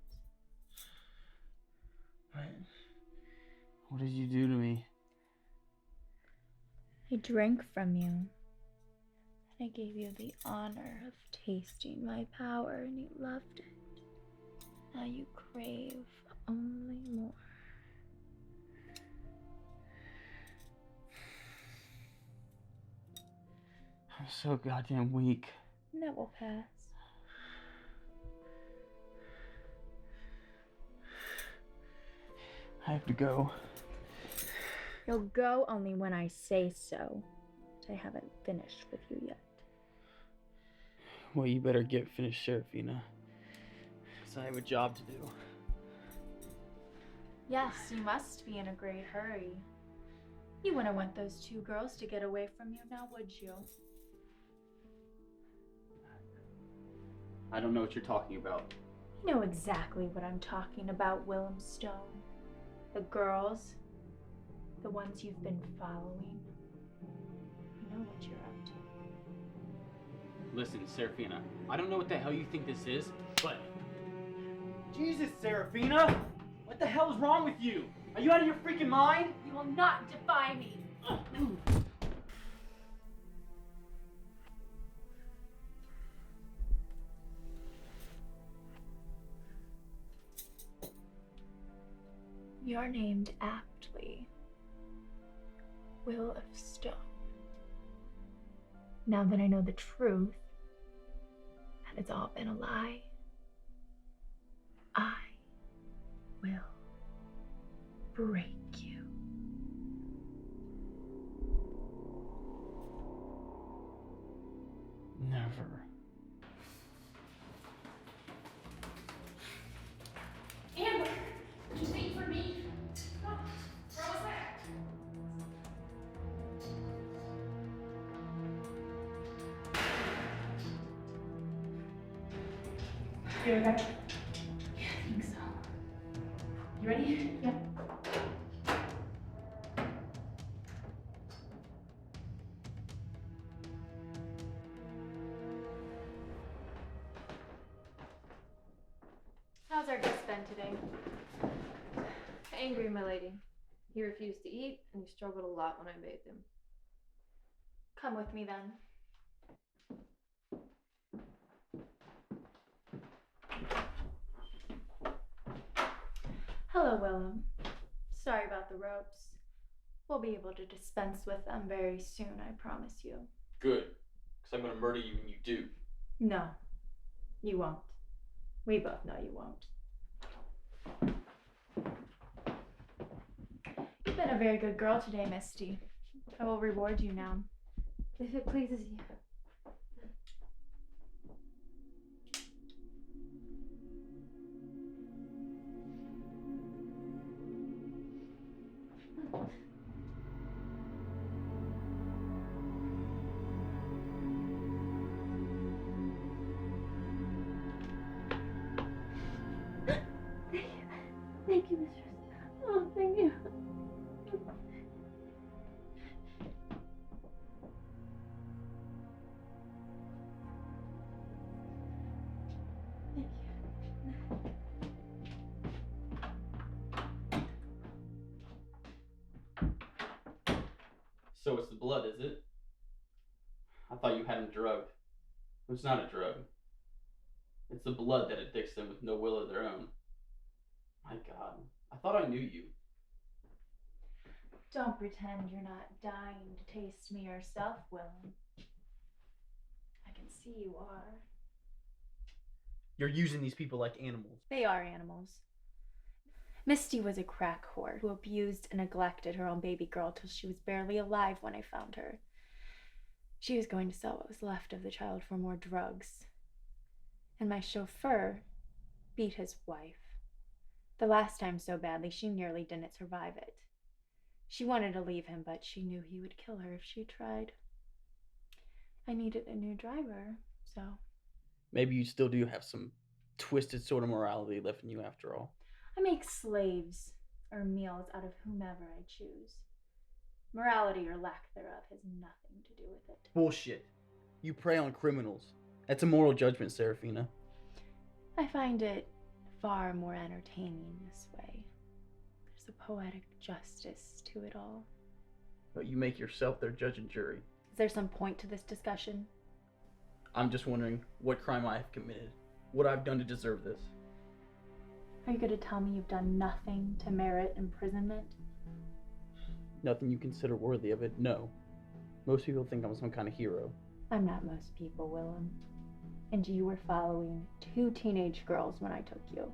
what did you do to me? I drank from you. And I gave you the honor of tasting my power, and you loved it. Now you crave only more. I'm so goddamn weak. And that will pass. I have to go. You'll go only when I say so. But I haven't finished with you yet. Well, you better get finished, Sarafina. Because I have a job to do. Yes, you must be in a great hurry. You wouldn't want those two girls to get away from you now, would you? I don't know what you're talking about. You know exactly what I'm talking about, Willem Stone. The girls, the ones you've been following. I know what you're up to. Listen, Sarafina, I don't know what the hell you think this is, but... Jesus, Sarafina! What the hell is wrong with you? Are you out of your freaking mind? You will not defy me. You're named aptly Will of Stone. Now that I know the truth, that it's all been a lie, I will break you. Never. Amber! Just wait for me. No, where was that? You okay? Yeah, I think so. You ready? Yeah. How's our guest been today? Angry, my lady. He refused to eat, and he struggled a lot when I bathed him. Come with me then. Hello, Willem. Sorry about the ropes. We'll be able to dispense with them very soon, I promise you. Good, because I'm going to murder you when you do. No, you won't. We both know you won't. You've been a very good girl today, Misty. I will reward you now. If it pleases you. Thank you, mistress. Oh, thank you. So it's the blood, is it? I thought you had him drugged. It's not a drug. It's the blood that addicts them with no will of their own. My God, I thought I knew you. Don't pretend you're not dying to taste me yourself, Willem. I can see you are. You're using these people like animals. They are animals. Misty was a crack whore who abused and neglected her own baby girl till she was barely alive when I found her. She was going to sell what was left of the child for more drugs. And my chauffeur beat his wife. The last time so badly, she nearly didn't survive it. She wanted to leave him, but she knew he would kill her if she tried. I needed a new driver, so... Maybe you still do have some twisted sort of morality left in you after all. I make slaves or meals out of whomever I choose. Morality or lack thereof has nothing to do with it. Bullshit. You prey on criminals. That's a moral judgment, Sarafina. I find it far more entertaining this way. There's a poetic justice to it all. But you make yourself their judge and jury. Is there some point to this discussion? I'm just wondering what crime I have committed. What I've done to deserve this. Are you going to tell me you've done nothing to merit imprisonment? Nothing you consider worthy of it, no. Most people think I'm some kind of hero. I'm not most people, Willem. And you were following 2 teenage girls when I took you.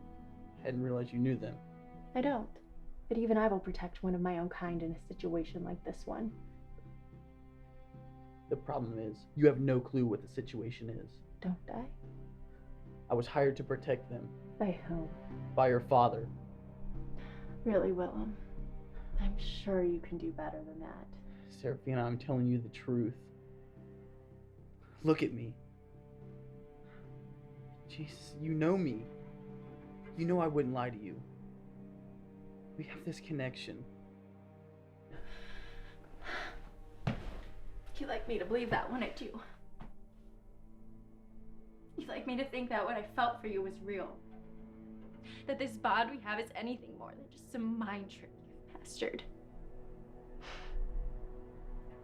Hadn't realized you knew them. I don't. But even I will protect one of my own kind in a situation like this one. The problem is, you have no clue what the situation is. Don't I? I was hired to protect them. By whom? By your father. Really, Willem? I'm sure you can do better than that. Sarafina, I'm telling you the truth. Look at me. Jesus, you know me. You know I wouldn't lie to you. We have this connection. You like me to believe that, wouldn't you? You like me to think that what I felt for you was real. That this bond we have is anything more than just some mind trick you've mastered.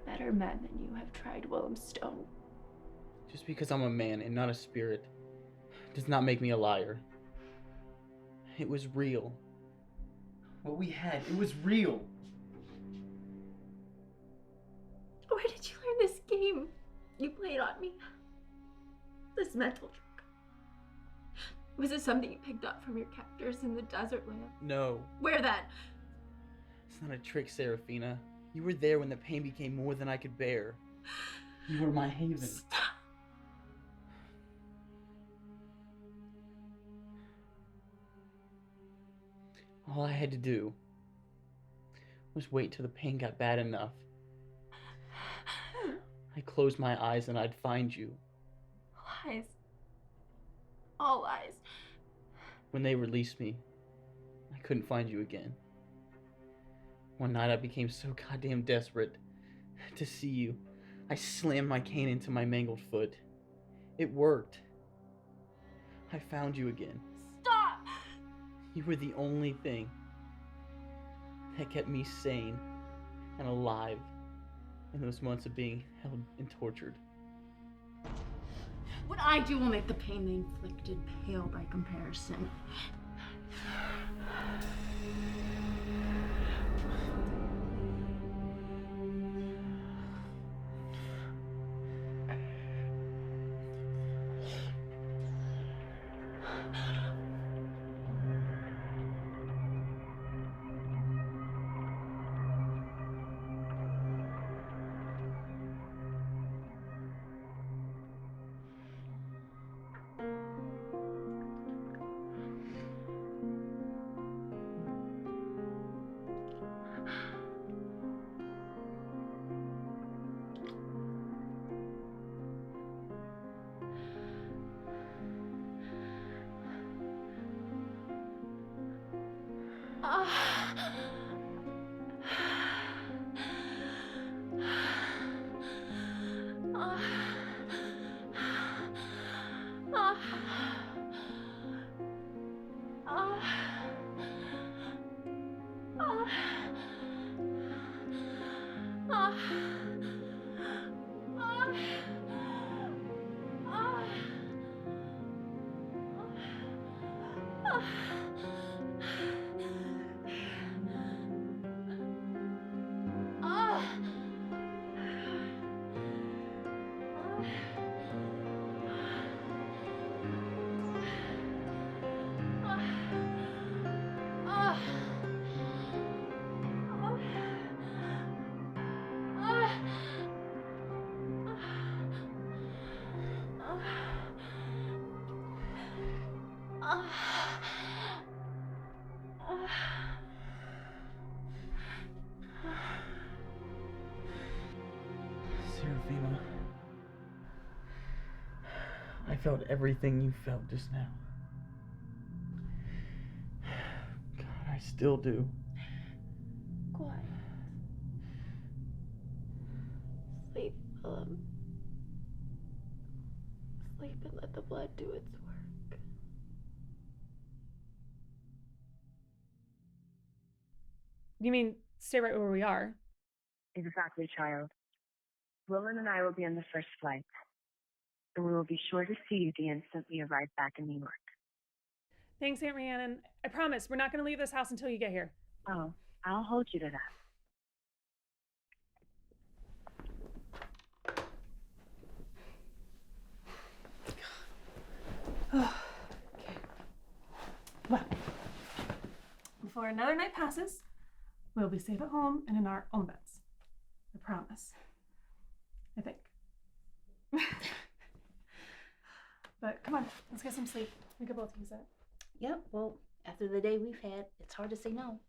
Better men than you have tried, Willem Stone. Just because I'm a man and not a spirit does not make me a liar. It was real. What we had, it was real. Where did you learn this game you played on me? This mental trick. Was it something you picked up from your captors in the desert land? No. Where then? It's not a trick, Sarafina. You were there when the pain became more than I could bear. You were my haven. Stop. All I had to do was wait till the pain got bad enough. I'd close my eyes and I'd find you. Lies. All lies. When they released me, I couldn't find you again. One night I became so goddamn desperate to see you. I slammed my cane into my mangled foot. It worked. I found you again. Stop! You were the only thing that kept me sane and alive in those months of being held and tortured. What I do will make the pain they inflicted pale by comparison. Sarafina. I felt everything you felt just now. God, I still do. Quiet. Sleep, Willem. Sleep and let the blood do its work. You mean stay right where we are? Exactly, child. Willem and I will be on the first flight, and we will be sure to see you the instant we arrive back in New York. Thanks, Aunt Rhiannon. I promise we're not going to leave this house until you get here. Oh, I'll hold you to that. Okay. Well, before another night passes, we'll be safe at home and in our own beds. I promise. I think. But come on, let's get some sleep. We could both use it. Yep, well, after the day we've had, it's hard to say no.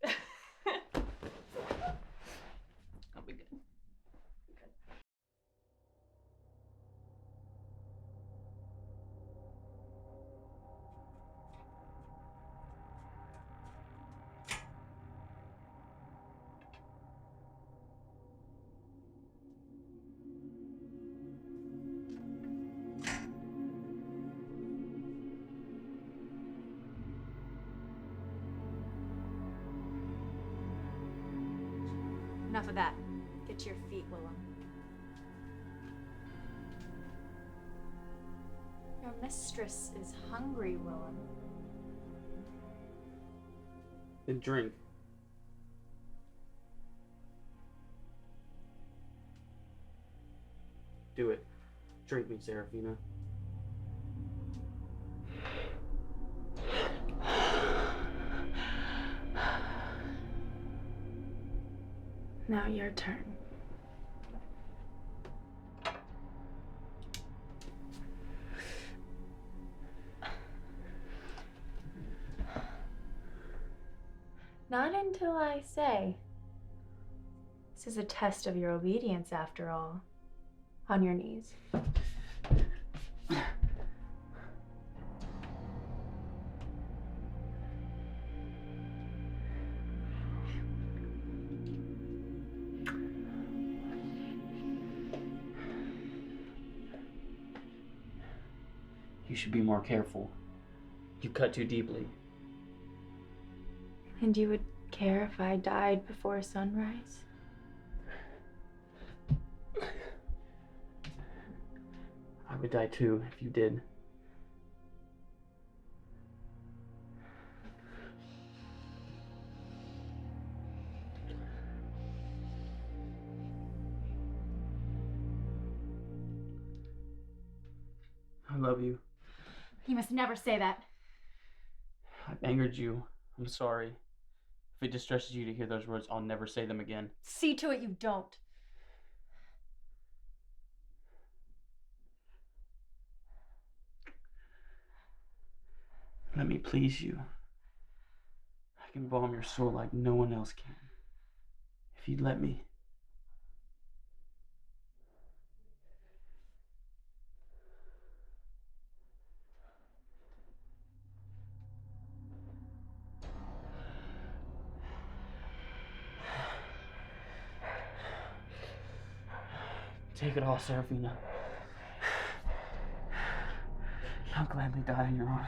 I'll be good. Enough of that. Get to your feet, Willem. Your mistress is hungry, Willem. Then drink. Do it. Drink me, Sarafina. Now your turn. Not until I say. This is a test of your obedience, after all. On your knees. You should be more careful. You cut too deeply. And you would care if I died before sunrise? I would die too if you did. I love you. You must never say that. I've angered you. I'm sorry. If it distresses you to hear those words, I'll never say them again. See to it you don't. Let me please you. I can balm your soul like no one else can. If you'd let me. Take it all, Sarafina. I'll gladly die in your arms.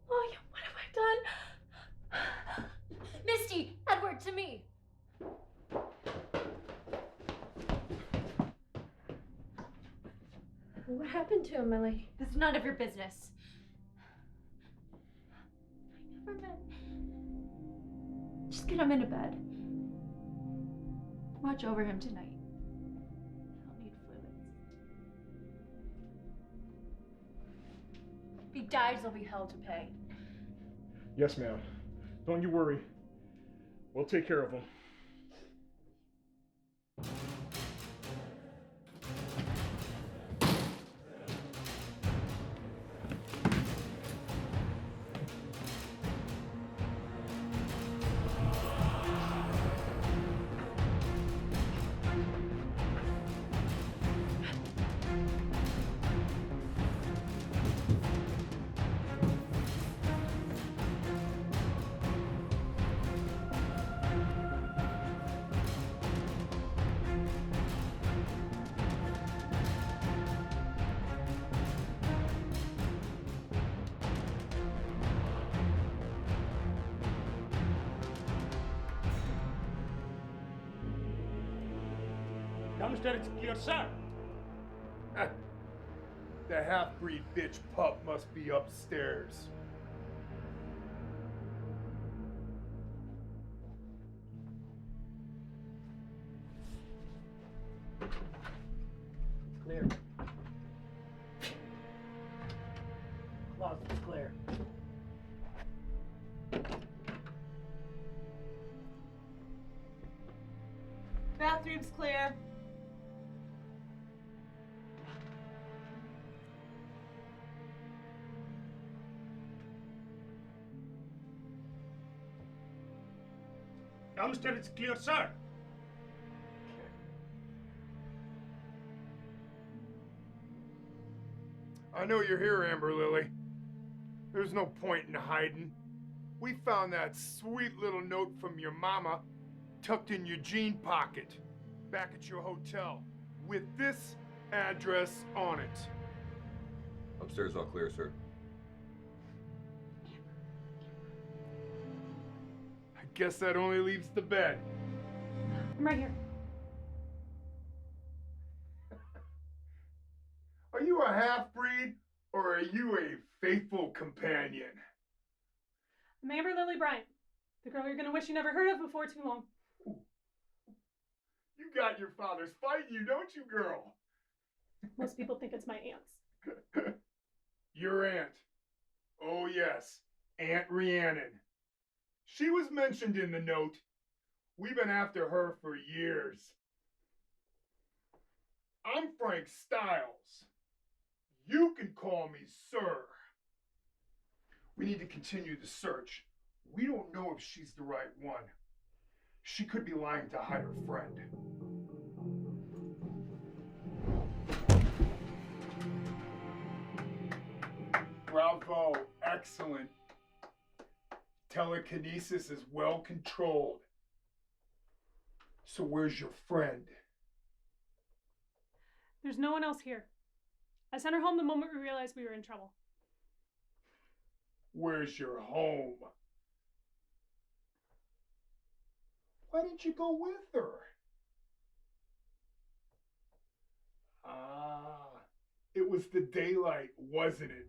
William, what have I done? Misty, Edward, to me. What happened to him, Millie? It's none of your business. I never meant. Just get him into bed. Watch over him tonight. He'll need fluids. If he dies, there'll be hell to pay. Yes, ma'am. Don't you worry. We'll take care of him. Mr. It's clear, sir. The half-breed bitch pup must be upstairs. Clear. Closet's clear. Bathroom's clear. Mr. It's clear, sir. I know you're here, Amber Lily. There's no point in hiding. We found that sweet little note from your mama tucked in your jean pocket back at your hotel with this address on it. Upstairs all clear, sir. I guess that only leaves the bed. I'm right here. Are you a half-breed or are you a faithful companion? I'm Amber Lily Bryant, the girl you're gonna wish you never heard of before too long. You got your father's fight, you don't you, girl? Most people think it's my aunt's. Your aunt. Oh yes, Aunt Rhiannon. She was mentioned in the note. We've been after her for years. I'm Frank Styles. You can call me sir. We need to continue the search. We don't know if she's the right one. She could be lying to hide her friend. Bravo, excellent. Telekinesis is well controlled. So where's your friend? There's no one else here. I sent her home the moment we realized we were in trouble. Where's your home? Why didn't you go with her? Ah, it was the daylight, wasn't it?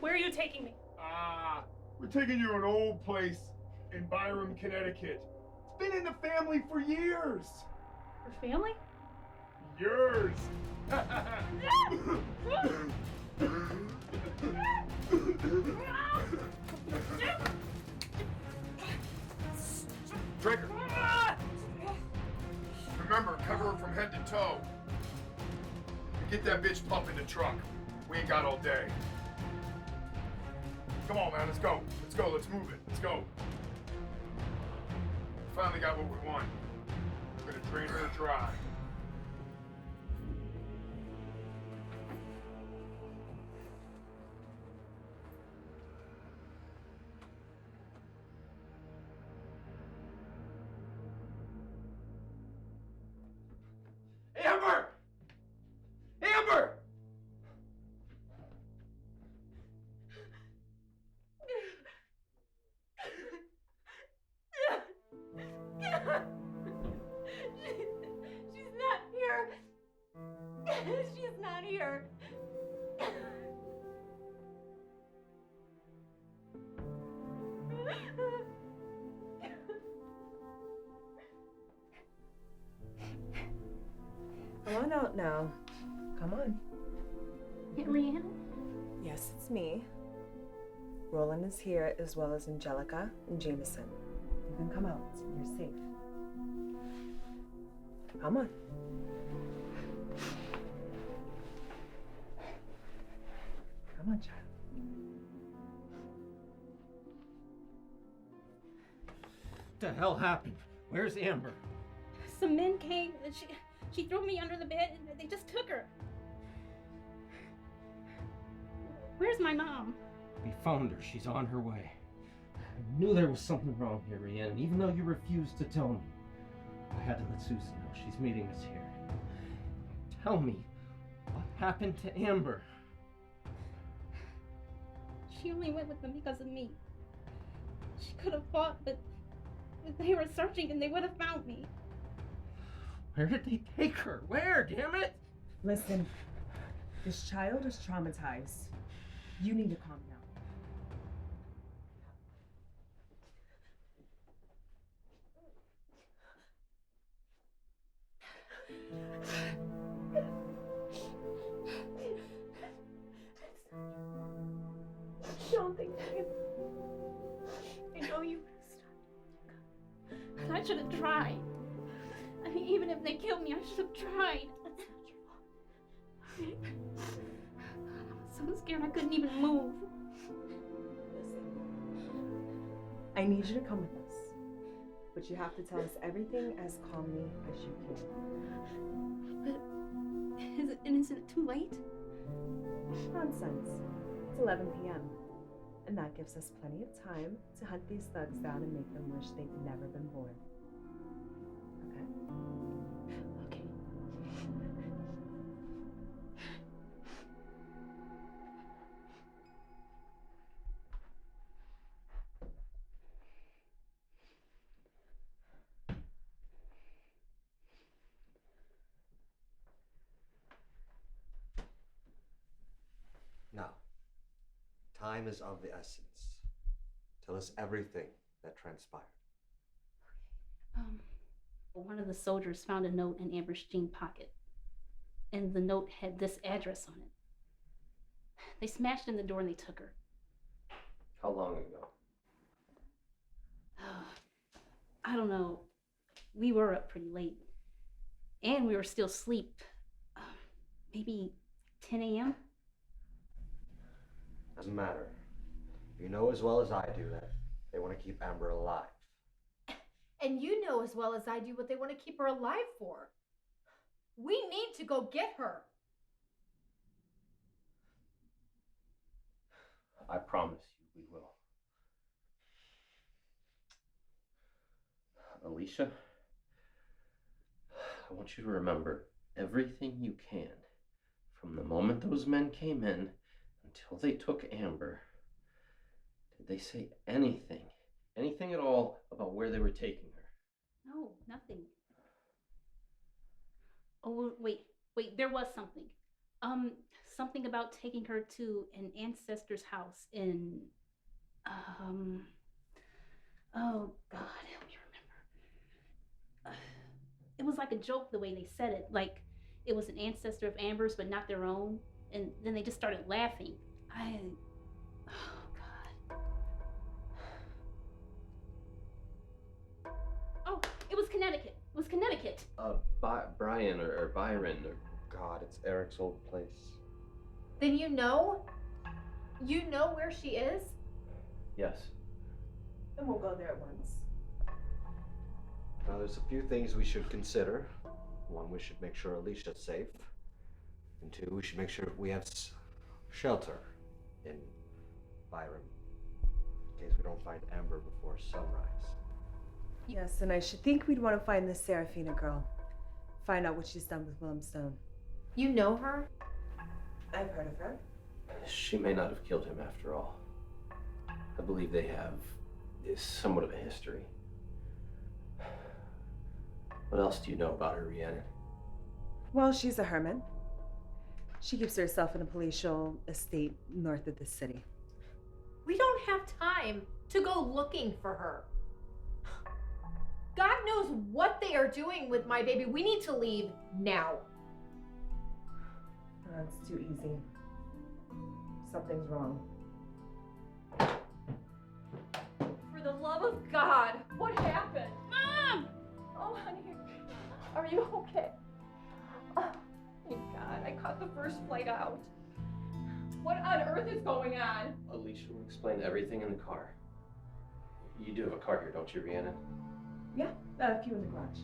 Where are you taking me? Ah, we're taking you to an old place in Byram, Connecticut. It's been in the family for years. Your family? Yours. Trigger. Remember, cover her from head to toe. And get that bitch pup in the truck. We ain't got all day. Come on, man, let's go. Let's go, let's move it. Let's go. Finally got what we want. We're gonna drain her dry. Amber! Amber! She's not here. She's not here. Come on out now. Come on. Aunt Rhiannon? Yes, it's me. Roland is here, as well as Angelica and Jameson. You can come out. You're safe. Come on. Come on, child. What the hell happened? Where's Amber? Some men came and she threw me under the bed and they just took her. Where's my mom? We found her. She's on her way. I knew there was something wrong here, Rhiannon, even though you refused to tell me. I had to let Susan know. She's meeting us here. Tell me, what happened to Amber? She only went with them because of me. She could have fought, but If they were searching, then they would have found me. Where did they take her? Where, damn it? Listen, this child is traumatized. You need to calm down. I don't think I know you. But I should have tried. I mean, even if they killed me, I should have tried. I was so scared I couldn't even move. I need you to come with us, but you have to tell us everything as calmly as you can. But isn't it too late? Nonsense. It's 11 p.m. And that gives us plenty of time to hunt these thugs down and make them wish they'd never been born. Okay? Okay. Now, time is of the essence. Tell us everything that transpired. One of the soldiers found a note in Amber's jean pocket, and the note had this address on it. They smashed in the door and they took her. How long ago? I don't know. We were up pretty late, and we were still asleep. Maybe 10 a.m. Doesn't matter. You know as well as I do that they want to keep Amber alive. And you know as well as I do what they want to keep her alive for. We need to go get her. I promise you we will. Alicia, I want you to remember everything you can from the moment those men came in until they took Amber. Did they say anything at all about where they were taking her? No, nothing. Oh, wait, there was something. Something about taking her to an ancestor's house in, oh God, help me remember. It was like a joke the way they said it, like it was an ancestor of Amber's but not their own, and then they just started laughing. Oh God. Oh, it was Connecticut. Brian or Byron or... God, it's Eric's old place. Then you know? You know where she is? Yes. Then we'll go there at once. Now, there's a few things we should consider. One, we should make sure Alicia's safe. And two, we should make sure we have shelter in Byron, in case we don't find Amber before sunrise. Yes, and I should think we'd want to find this Sarafina girl. Find out what she's done with Willem Stone. You know her? I've heard of her. She may not have killed him after all. I believe they have somewhat of a history. What else do you know about her, Rhiannon? Well, she's a hermit. She keeps herself in a palatial estate north of the city. We don't have time to go looking for her. God knows what they are doing with my baby. We need to leave now. That's too easy. Something's wrong. For the love of God, what happened? Mom! Oh, honey, are you okay? Oh, thank God, I caught the first flight out. What on earth is going on? Alicia will explain everything in the car. You do have a car here, don't you, Rhiannon? Yeah, a few in the garage.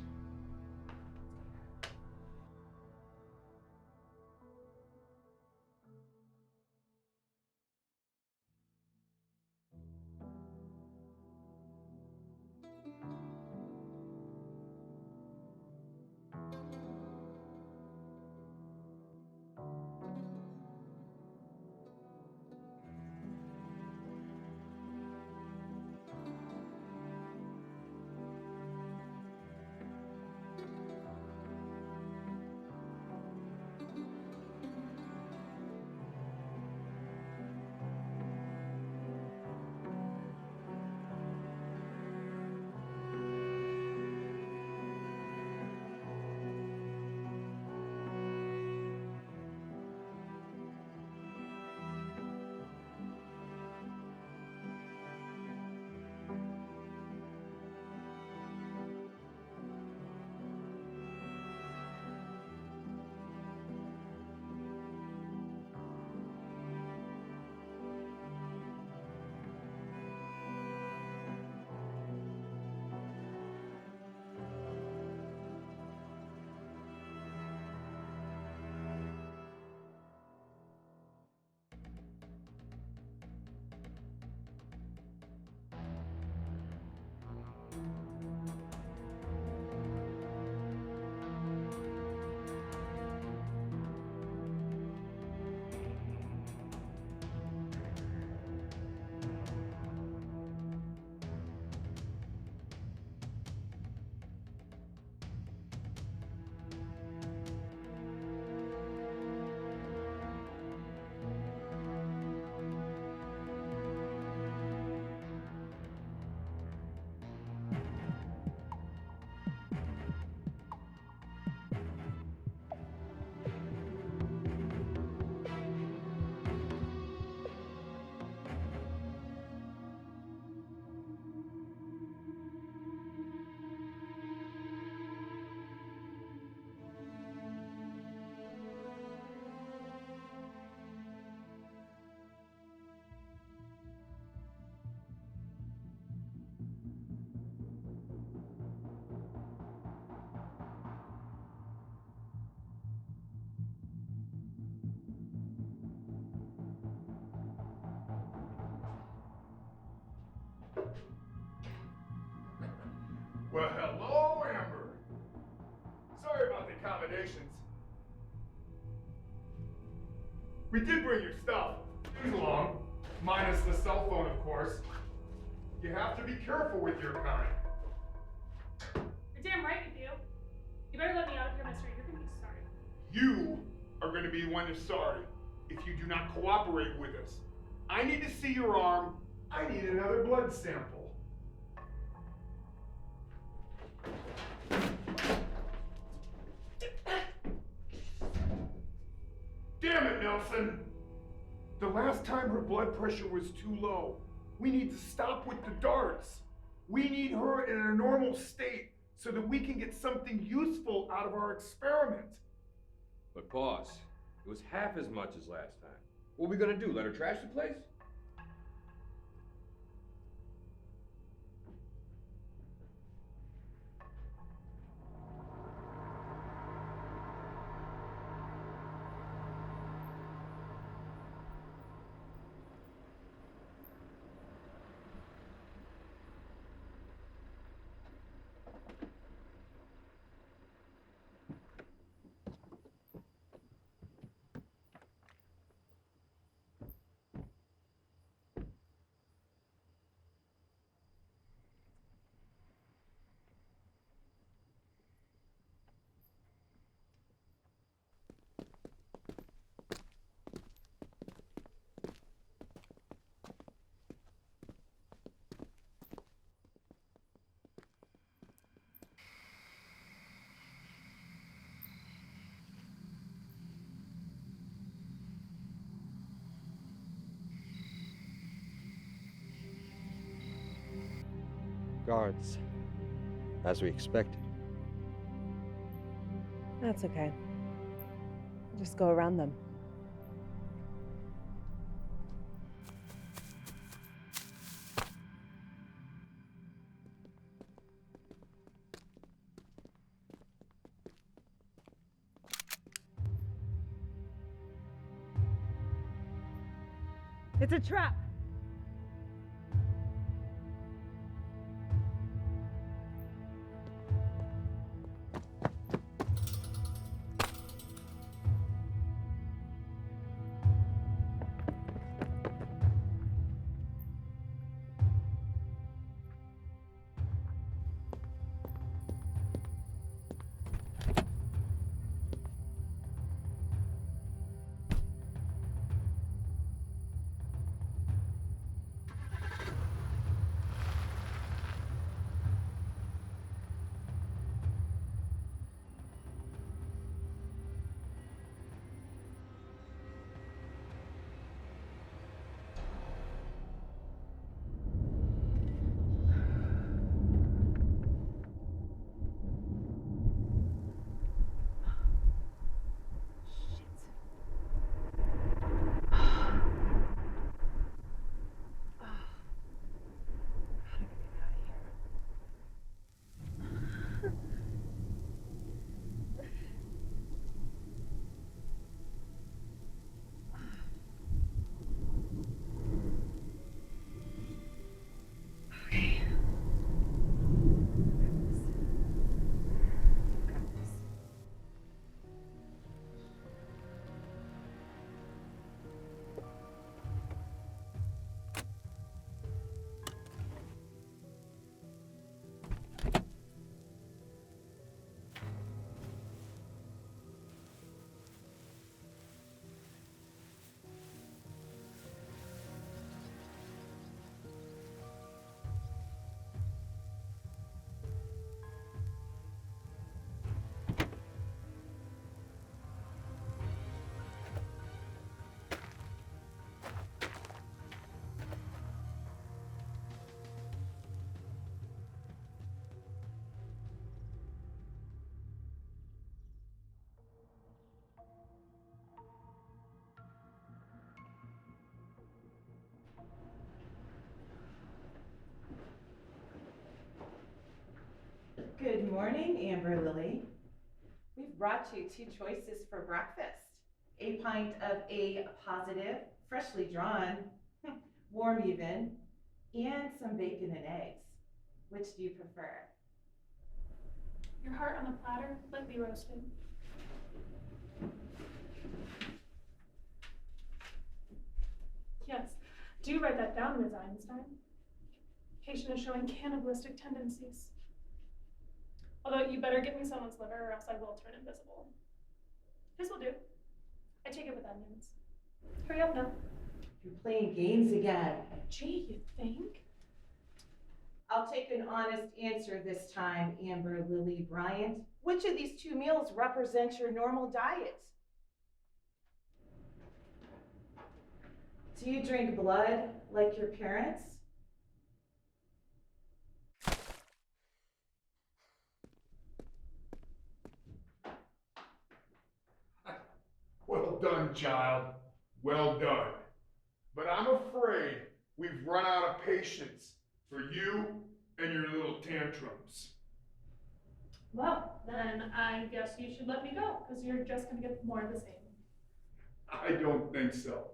We did bring your stuff. Things along. Minus the cell phone, of course. You have to be careful with your kind. You're damn right you do. You better let me out of here, mister. You're gonna be sorry. You are going to be the one who's sorry if you do not cooperate with us. I need to see your arm. I need another blood sample. Damn it, Nelson! The last time her blood pressure was too low. We need to stop with the darts. We need her in a normal state so that we can get something useful out of our experiment. But boss, it was half as much as last time. What are we gonna do, let her trash the place? Guards, as we expected. That's okay. Just go around them. It's a trap! Good morning, Amber Lily. We've brought you two choices for breakfast. A pint of A positive, freshly drawn, warm even, and some bacon and eggs. Which do you prefer? Your heart on the platter, lightly roasted. that down, Ms. Einstein. Patient is showing cannibalistic tendencies. Although you better get me someone's liver or else I will turn invisible. This will do. I take it with onions. Hurry up now. You're playing games again. Gee, you think? I'll take an honest answer this time, Amber Lily Bryant. Which of these two meals represents your normal diet? Do you drink blood like your parents? Well done, child. Well done. But I'm afraid we've run out of patience for you and your little tantrums. Well, then I guess you should let me go, because you're just going to get more of the same. I don't think so.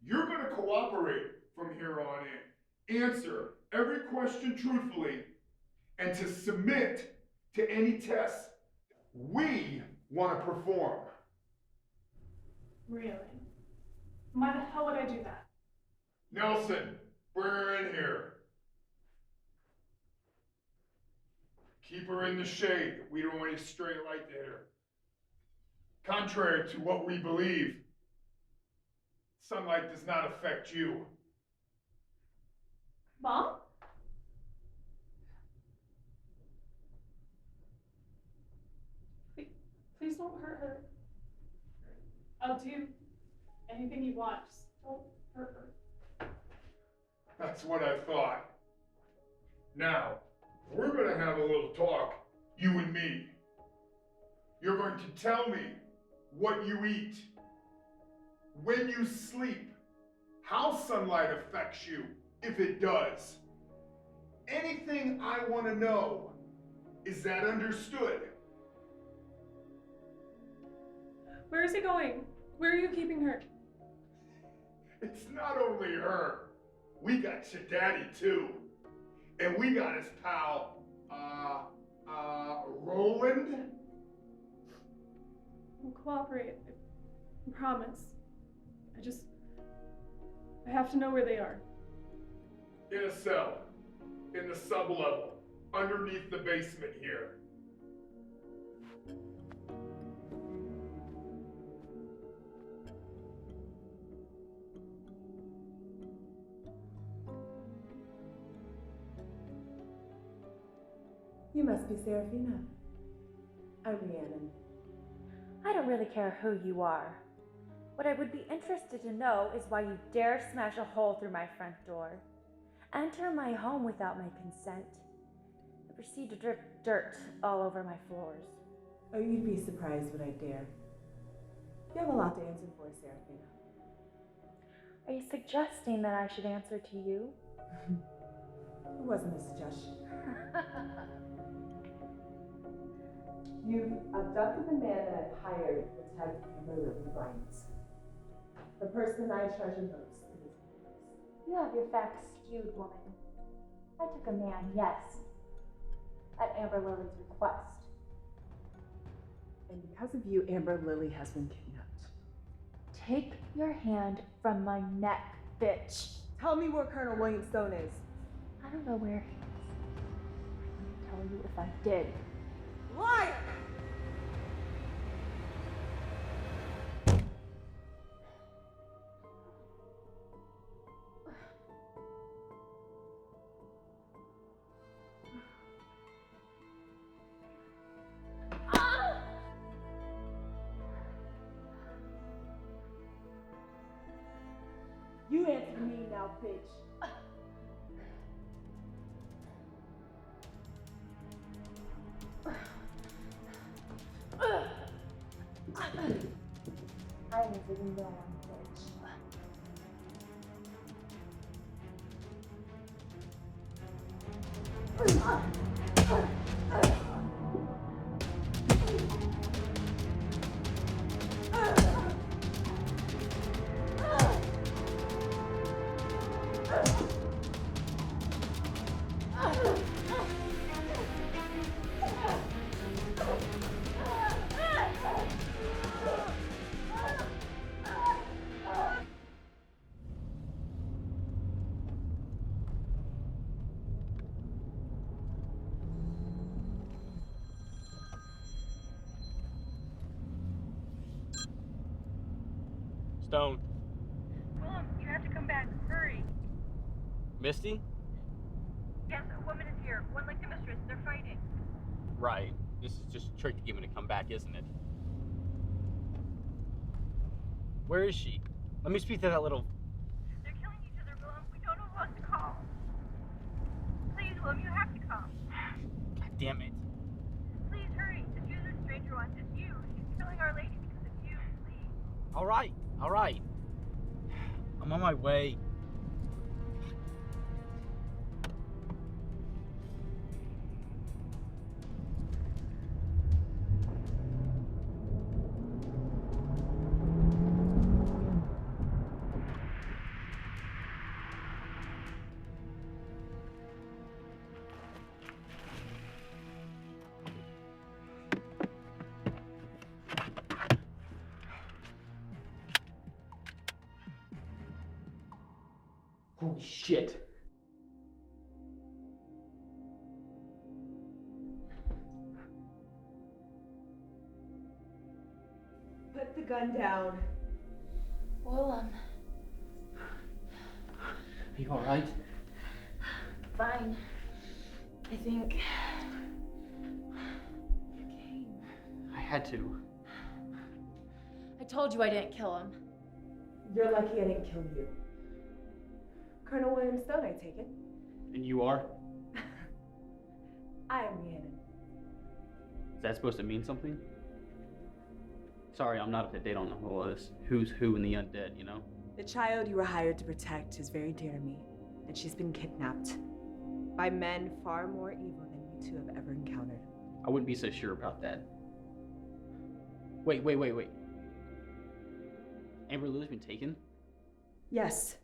You're going to cooperate from here on in, answer every question truthfully, and to submit to any tests we want to perform. Really? Why the hell would I do that? Nelson, bring her in here. Keep her in the shade. We don't want any stray light to hit her. Contrary to what we believe, sunlight does not affect you. Mom? Please don't hurt her. I'll do anything you want. Just don't hurt her. That's what I thought. Now, we're going to have a little talk, you and me. You're going to tell me what you eat, when you sleep, how sunlight affects you, if it does. Anything I want to know. Is that understood? Where is he going? Where are you keeping her? It's not only her. We got your daddy too. And we got his pal, Roland. I'll cooperate. I promise. I have to know where they are. In a cell, in the sublevel, underneath the basement here. You must be Sarafina. I'm Rhiannon. I don't really care who you are. What I would be interested to know is why you dare smash a hole through my front door, enter my home without my consent, and proceed to drip dirt all over my floors. Oh, you'd be surprised what I dare. You have a lot to answer for, Sarafina. Are you suggesting that I should answer to you? It wasn't a suggestion. You've abducted the man that I've hired to protect Amber Lily Bryant. The person I treasure most in this universe. You have your facts skewed, woman. I took a man, yes, at Amber Lily's request. And because of you, Amber Lily has been kidnapped. Take your hand from my neck, bitch. Tell me where Colonel Willem Stone is. I don't know where he is. I would tell you if I did. Liar! You answer me now, bitch. I answered no one, bitch. Stone. Willem, you have to come back. Hurry. Misty? Yes, a woman is here. One like the mistress. They're fighting. Right. This is just a trick to get me to come back, isn't it? Where is she? Let me speak to that little... They're killing each other, Willem. We don't know who else to call. Please, Willem, you have to come. God damn it. Please hurry. It's you the stranger wants. It's you. She's killing Our Lady because of you. Please. All right. I'm on my way. Holy shit. Put the gun down. Willem. Are you alright? Fine. I think. I had to. I told you I didn't kill him. You're lucky I didn't kill you. Colonel Willem Stone, I take it. And you are? I am Rhiannon. Is that supposed to mean something? Sorry, I'm not up to date on all of this. Who's who in the undead, you know? The child you were hired to protect is very dear to me, and she's been kidnapped by men far more evil than you two have ever encountered. I wouldn't be so sure about that. Wait. Amber Lou's been taken? Yes.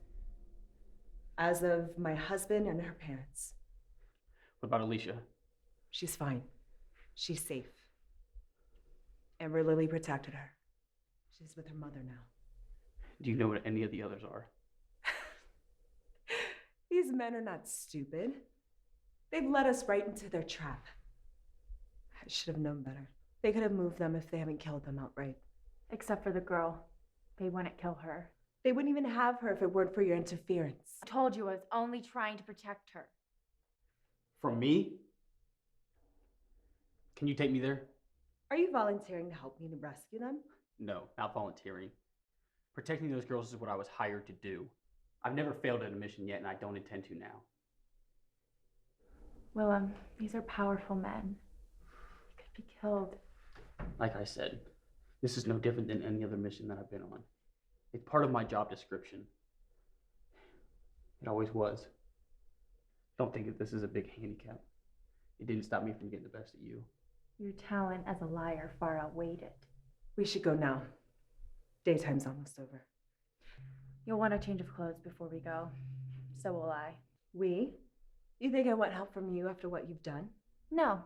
As of my husband and her parents. What about Alicia? She's fine. She's safe. Amber Lily protected her. She's with her mother now. Do you know what any of the others are? These men are not stupid. They've led us right into their trap. I should have known better. They could have moved them if they haven't killed them outright. Except for the girl. They wouldn't kill her. They wouldn't even have her if it weren't for your interference. I told you I was only trying to protect her. From me? Can you take me there? Are you volunteering to help me to rescue them? No, not volunteering. Protecting those girls is what I was hired to do. I've never failed at a mission yet, and I don't intend to now. Willem, these are powerful men. They could be killed. Like I said, this is no different than any other mission that I've been on. It's part of my job description. It always was. Don't think that this is a big handicap. It didn't stop me from getting the best of you. Your talent as a liar far outweighed it. We should go now. Daytime's almost over. You'll want a change of clothes before we go. So will I. We? You think I want help from you after what you've done? No.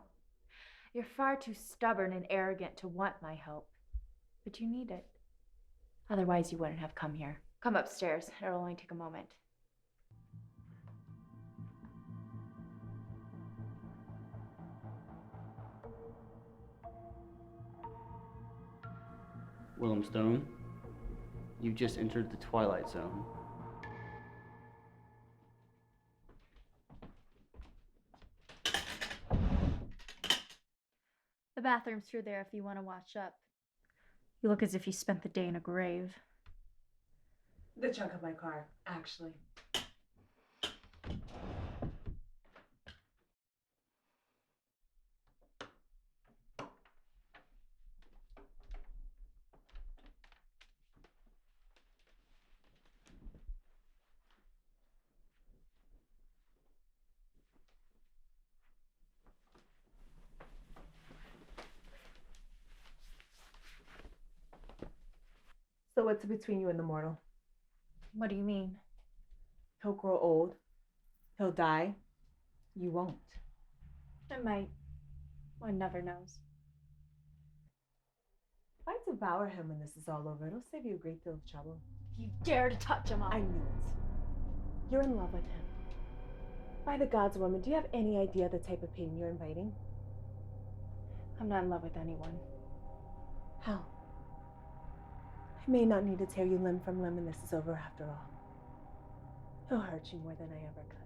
You're far too stubborn and arrogant to want my help. But you need it. Otherwise, you wouldn't have come here. Come upstairs. It'll only take a moment. Willem Stone, you've just entered the Twilight Zone. The bathroom's through there if you want to wash up. You look as if you spent the day in a grave. The trunk of my car, actually. So what's between you and the mortal? What do you mean? He'll grow old. He'll die. You won't. I might. One never knows. If I devour him when this is all over, it'll save you a great deal of trouble. You dare to touch him, I knew it. You're in love with him. By the gods, woman, do you have any idea the type of pain you're inviting? I'm not in love with anyone. How? I may not need to tear you limb from limb when this is over after all. He'll hurt you more than I ever could.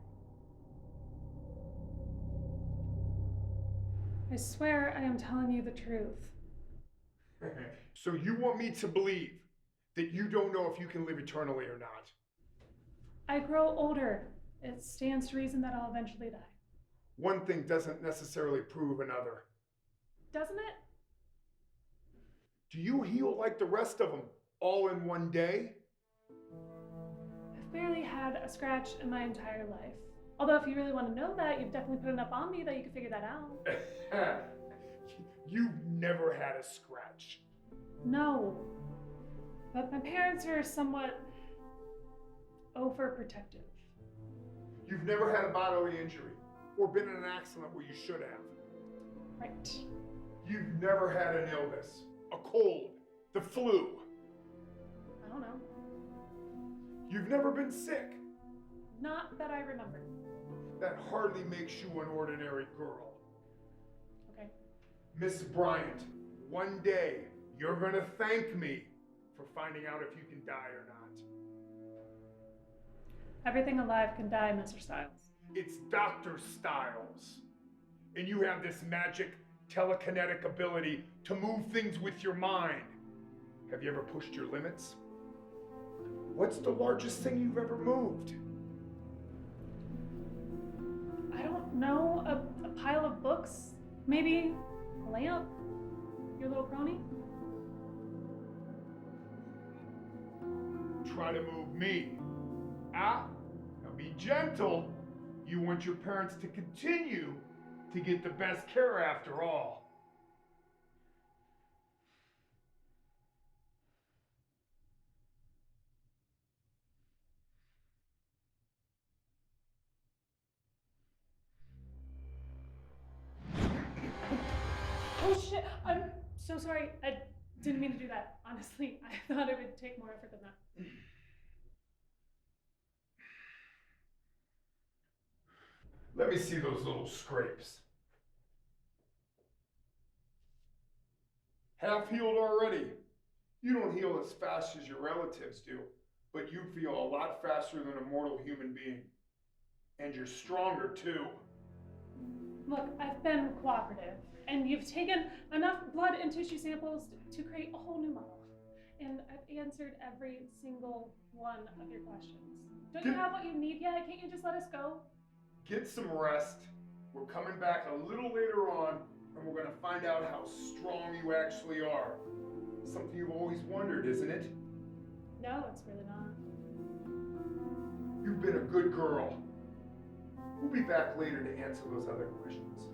I swear I am telling you the truth. So you want me to believe that you don't know if you can live eternally or not? I grow older. It stands to reason that I'll eventually die. One thing doesn't necessarily prove another. Doesn't it? Do you heal like the rest of them, all in one day? I've barely had a scratch in my entire life. Although if you really want to know that, you've definitely put enough on me that you can figure that out. You've never had a scratch. No. But my parents are somewhat overprotective. You've never had a bodily injury or been in an accident where you should have. Right. You've never had an illness, a cold, the flu. I don't know. You've never been sick. Not that I remember. That hardly makes you an ordinary girl. Okay. Miss Bryant, one day you're gonna thank me for finding out if you can die or not. Everything alive can die, Mr. Styles. It's Dr. Styles. And you have this magic telekinetic ability to move things with your mind. Have you ever pushed your limits? What's the largest thing you've ever moved? I don't know. A pile of books? Maybe a lamp? Your little crony? Try to move me. Ah, now be gentle. You want your parents to continue to get the best care after all. Oh shit! I'm so sorry. I didn't mean to do that. Honestly, I thought it would take more effort than that. Let me see those little scrapes. Half healed already. You don't heal as fast as your relatives do, but you feel a lot faster than a mortal human being. And you're stronger too. Look, I've been cooperative, and you've taken enough blood and tissue samples to create a whole new model. And I've answered every single one of your questions. Don't you have what you need yet? Can't you just let us go? Get some rest. We're coming back a little later on, and we're going to find out how strong you actually are. Something you've always wondered, isn't it? No, it's really not. You've been a good girl. We'll be back later to answer those other questions.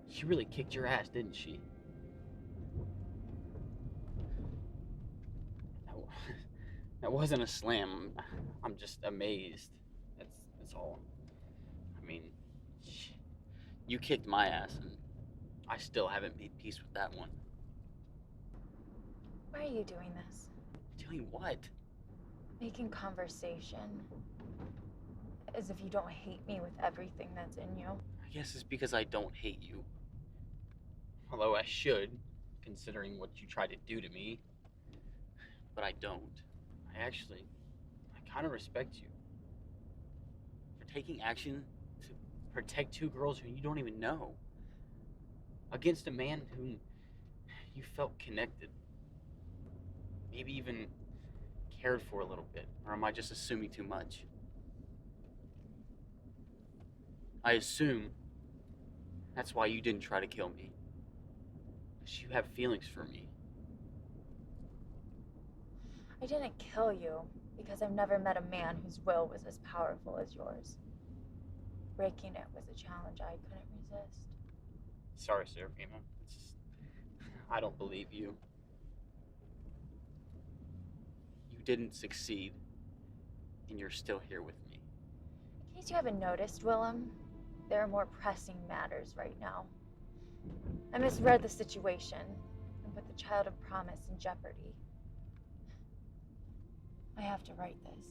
She really kicked your ass, didn't she? That wasn't a slam. I'm just amazed. That's all. I mean, you kicked my ass, and I still haven't made peace with that one. Why are you doing this? Doing what? Making conversation. As if you don't hate me with everything that's in you. I guess it's because I don't hate you. Although I should, considering what you tried to do to me. But I don't. I kind of respect you. For taking action to protect two girls who you don't even know. Against a man whom you felt connected. Maybe even cared for a little bit. Or am I just assuming too much? I assume That's why you didn't try to kill me. Because you have feelings for me. I didn't kill you because I've never met a man whose will was as powerful as yours. Breaking it was a challenge I couldn't resist. Sorry, Sarafina. I don't believe you. You didn't succeed, and you're still here with me. In case you haven't noticed, Willem, there are more pressing matters right now. I misread the situation and put the child of promise in jeopardy. I have to write this.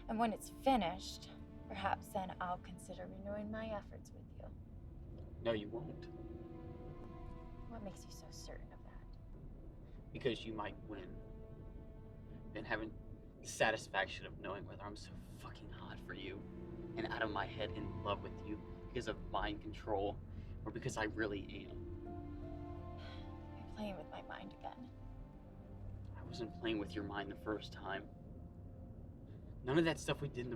And when it's finished, perhaps then I'll consider renewing my efforts with you. No, you won't. What makes you so certain of that? Because you might win. Then having the satisfaction of knowing whether I'm so fucking hot for you and out of my head in love with you because of mind control or because I really am. You're playing with my mind again. I wasn't playing with your mind the first time. None of that stuff we did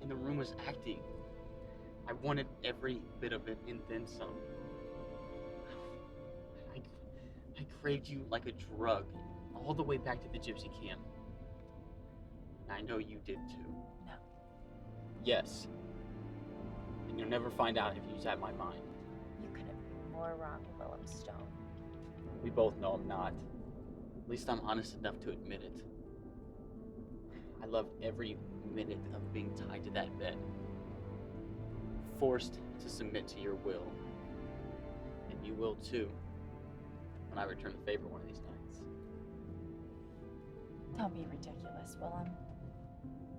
in the room was acting. I wanted every bit of it and then some. I craved you like a drug all the way back to the gypsy camp. And I know you did too. No. Yes. And you'll never find out if you have my mind. You couldn't be more wrong, Willem Stone. We both know I'm not. At least I'm honest enough to admit it. I loved every minute of being tied to that bed. Forced to submit to your will. And you will too, when I return the favor one of these nights. Don't be ridiculous, Willem.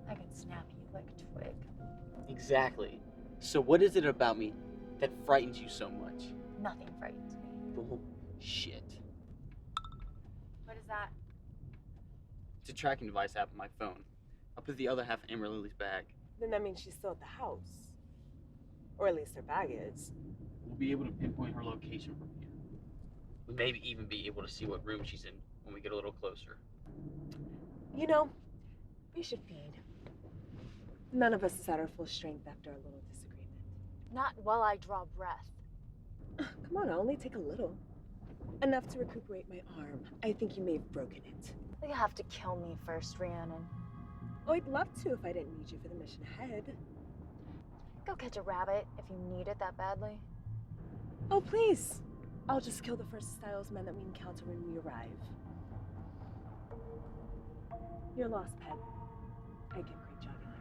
I could snap you like a twig. Exactly. So what is it about me that frightens you so much? Nothing frightens me. Bullshit. What is that? It's a tracking device app on my phone. I'll put the other half in Amber Lily's bag. Then that means she's still at the house. Or at least her bag is. We'll be able to pinpoint her location from here. We may even be able to see what room she's in when we get a little closer. You know, we should feed. None of us is at our full strength after a little disagreement. Not while I draw breath. Come on, I'll only take a little. Enough to recuperate my arm. I think you may have broken it. You have to kill me first, Rhiannon. Oh, I'd love to if I didn't need you for the mission ahead. Go catch a rabbit if you need it that badly. Oh, please. I'll just kill the first Styles men that we encounter when we arrive. You're lost, pet. I give great jugular.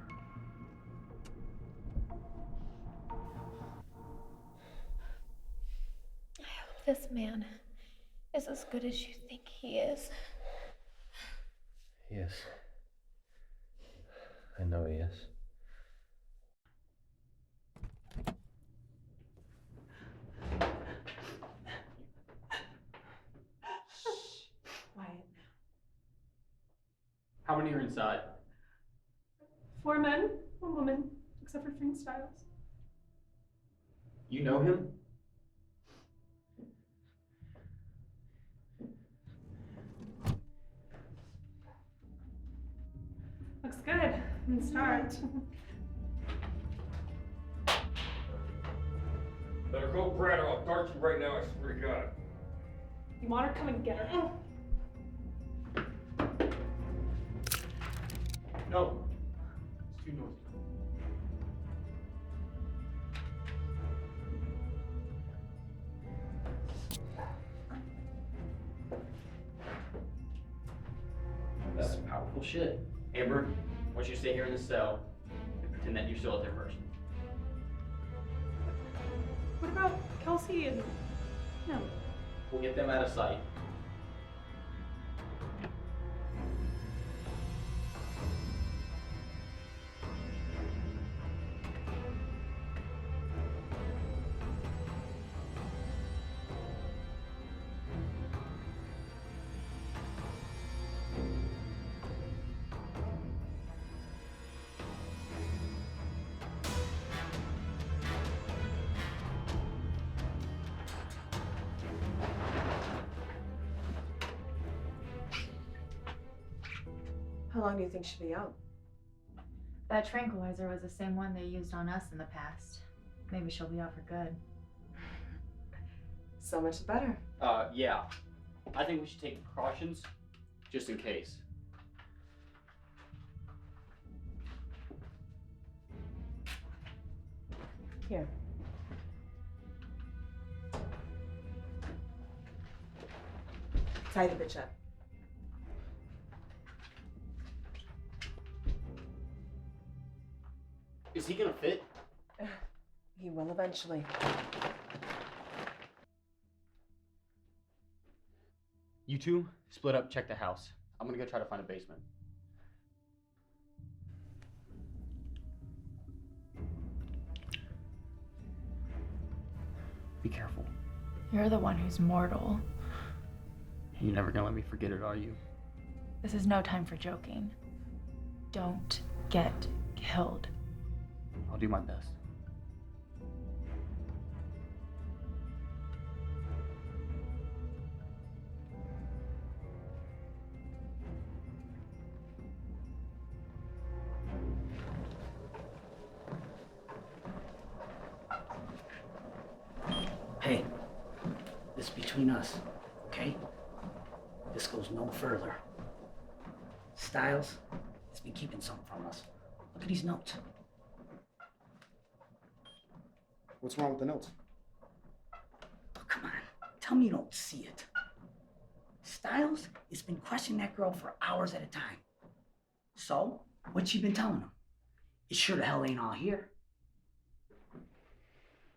I hope this man is as good as you think he is. Yes. I know he is. Quiet. How many are inside? 4 men, 1 woman, except for Frank Styles. You know him? Looks good. And start. Let her go, Brad, or I'll dart you right now, I swear to God. You want her? Come and get her. No. It's too noisy. That's powerful shit. Amber, I want you to stay here in the cell and pretend that you're still at their mercy. What about Kelsey and him? We'll get them out of sight. How long do you think she'll be out? That tranquilizer was the same one they used on us in the past. Maybe she'll be out for good. So much the better. Yeah. I think we should take precautions, just in case. Here. Tie the bitch up. Is he gonna fit? He will eventually. You two, split up, check the house. I'm gonna go try to find a basement. Be careful. You're the one who's mortal. You're never gonna let me forget it, are you? This is no time for joking. Don't get killed. I'll do my best. Hey, this is between us, okay? This goes no further. Styles has been keeping something from us. Look at these notes. What's wrong with the notes? Oh, come on. Tell me you don't see it. Styles has been questioning that girl for hours at a time. So, what's she been telling him? It sure the hell ain't all here.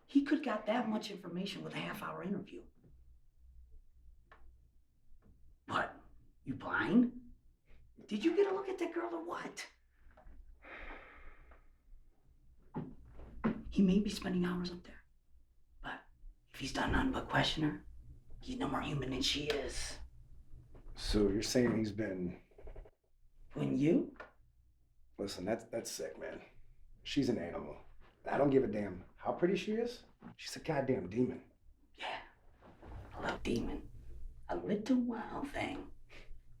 He could got that much information with a half-hour interview. What? You blind? Did you get a look at that girl or what? He may be spending hours up there, but if he's done nothing but question her, he's no more human than she is. So you're saying he's been... Wouldn't you? Listen, that's sick, man. She's an animal. I don't give a damn how pretty she is. She's a goddamn demon. A little demon. A little wild thing.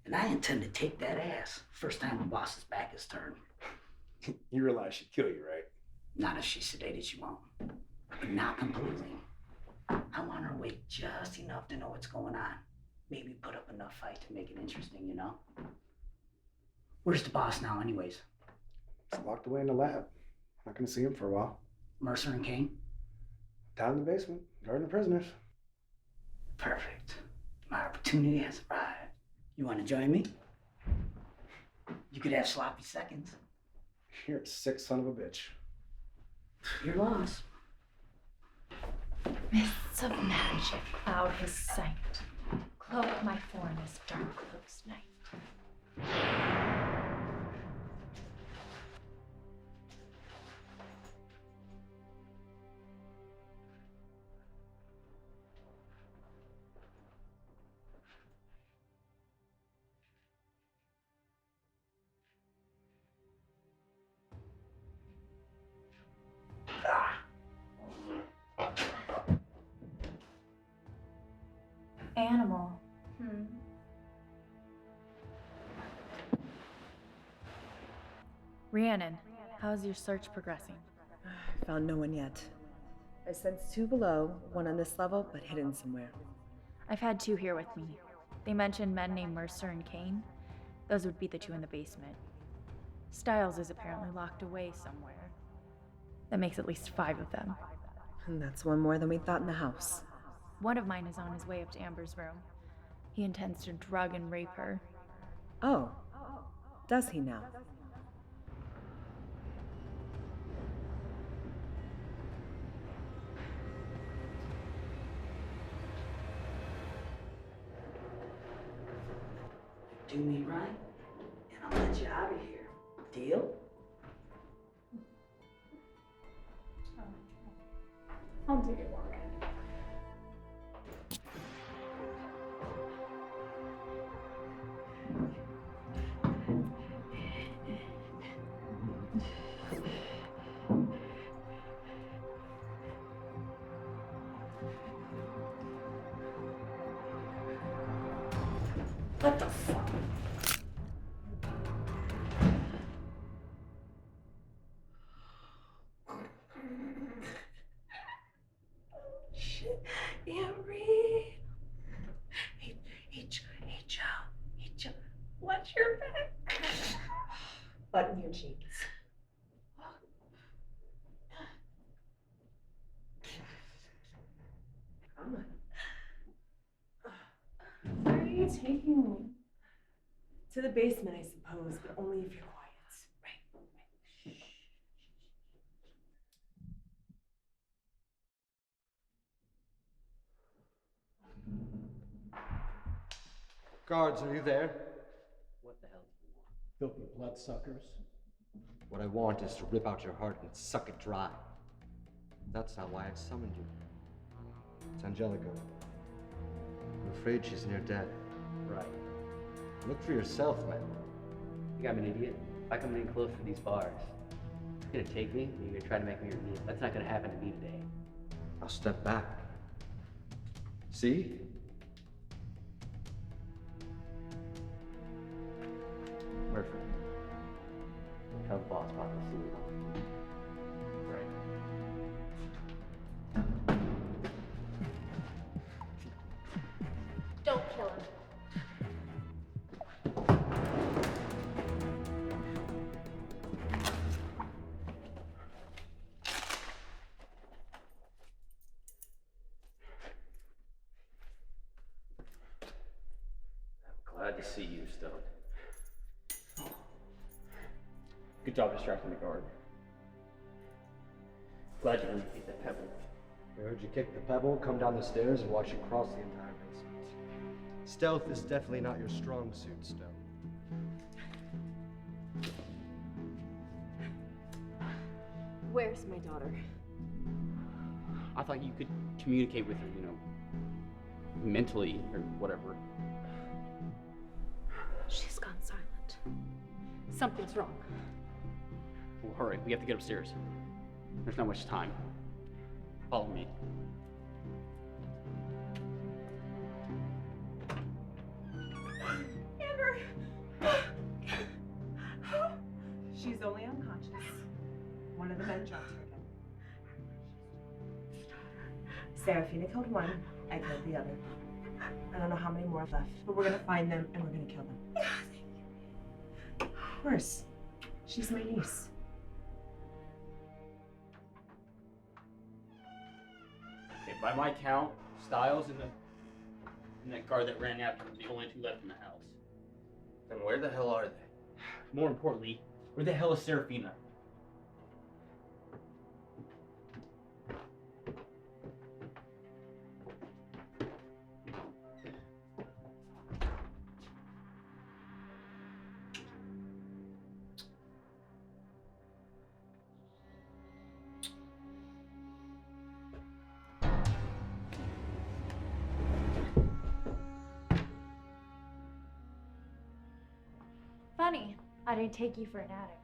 And I intend to take that ass first time the boss's back is turned. You realize she'd kill you, right? Not if she's sedated, she won't. But not completely. I want her awake just enough to know what's going on. Maybe put up enough fight to make it interesting, you know? Where's the boss now, anyways? He's locked away in the lab. Not gonna see him for a while. Mercer and Kane? Down in the basement, guarding the prisoners. Perfect. My opportunity has arrived. You want to join me? You could have sloppy seconds. You're a sick son of a bitch. Your loss. Mists of magic cloud his sight. Cloak my form as dark cloaks night. Animal. Rhiannon, how's your search progressing? I found no one yet. I sensed 2 below, 1 on this level, but hidden somewhere. I've had 2 here with me. They mentioned men named Mercer and Kane. Those would be the 2 in the basement. Styles is apparently locked away somewhere. That makes at least 5 of them. And that's 1 more than we thought in the house. One of mine is on his way up to Amber's room. He intends to drug and rape her. Oh. Does he now? Do me right, and I'll let you out of here. Deal? I'll do it, Warren. What the fuck? Ambry. Hey, Joe. Watch your back. Button your cheeks. Come on. Where are you taking me? To the basement, I suppose, but only if you're quiet. Guards, are you there? What the hell do you want? Filthy bloodsuckers. What I want is to rip out your heart and suck it dry. That's not why I've summoned you. It's Angelica. I'm afraid she's near dead. Right. Look for yourself, man. You think I'm an idiot? If I come in close to these bars, you're gonna take me and you're gonna try to make me your meal. That's not gonna happen to me today. I'll step back. See? Murphy. Tell the boss about the scene. Right. Don't kill him. Glad to see you, Stone. Good job distracting the guard. Glad you didn't eat that pebble. I heard you kick the pebble, come down the stairs, and watch you cross the entire basement. Stealth is definitely not your strong suit, Stone. Where's my daughter? I thought you could communicate with her, mentally or whatever. She's gone silent. Something's wrong. Well, hurry, we have to get upstairs. There's not much time. Follow me. Amber! She's only unconscious. One of the men dropped her again. Sarafina killed one, I killed the other. I don't know how many more are left, but we're gonna find them and we're gonna kill them. Of course. She's my niece. Okay, by my count, Styles and that guard that ran out are the only two left in the house. And where the hell are they? More importantly, where the hell is Sarafina? Funny, I didn't take you for an addict.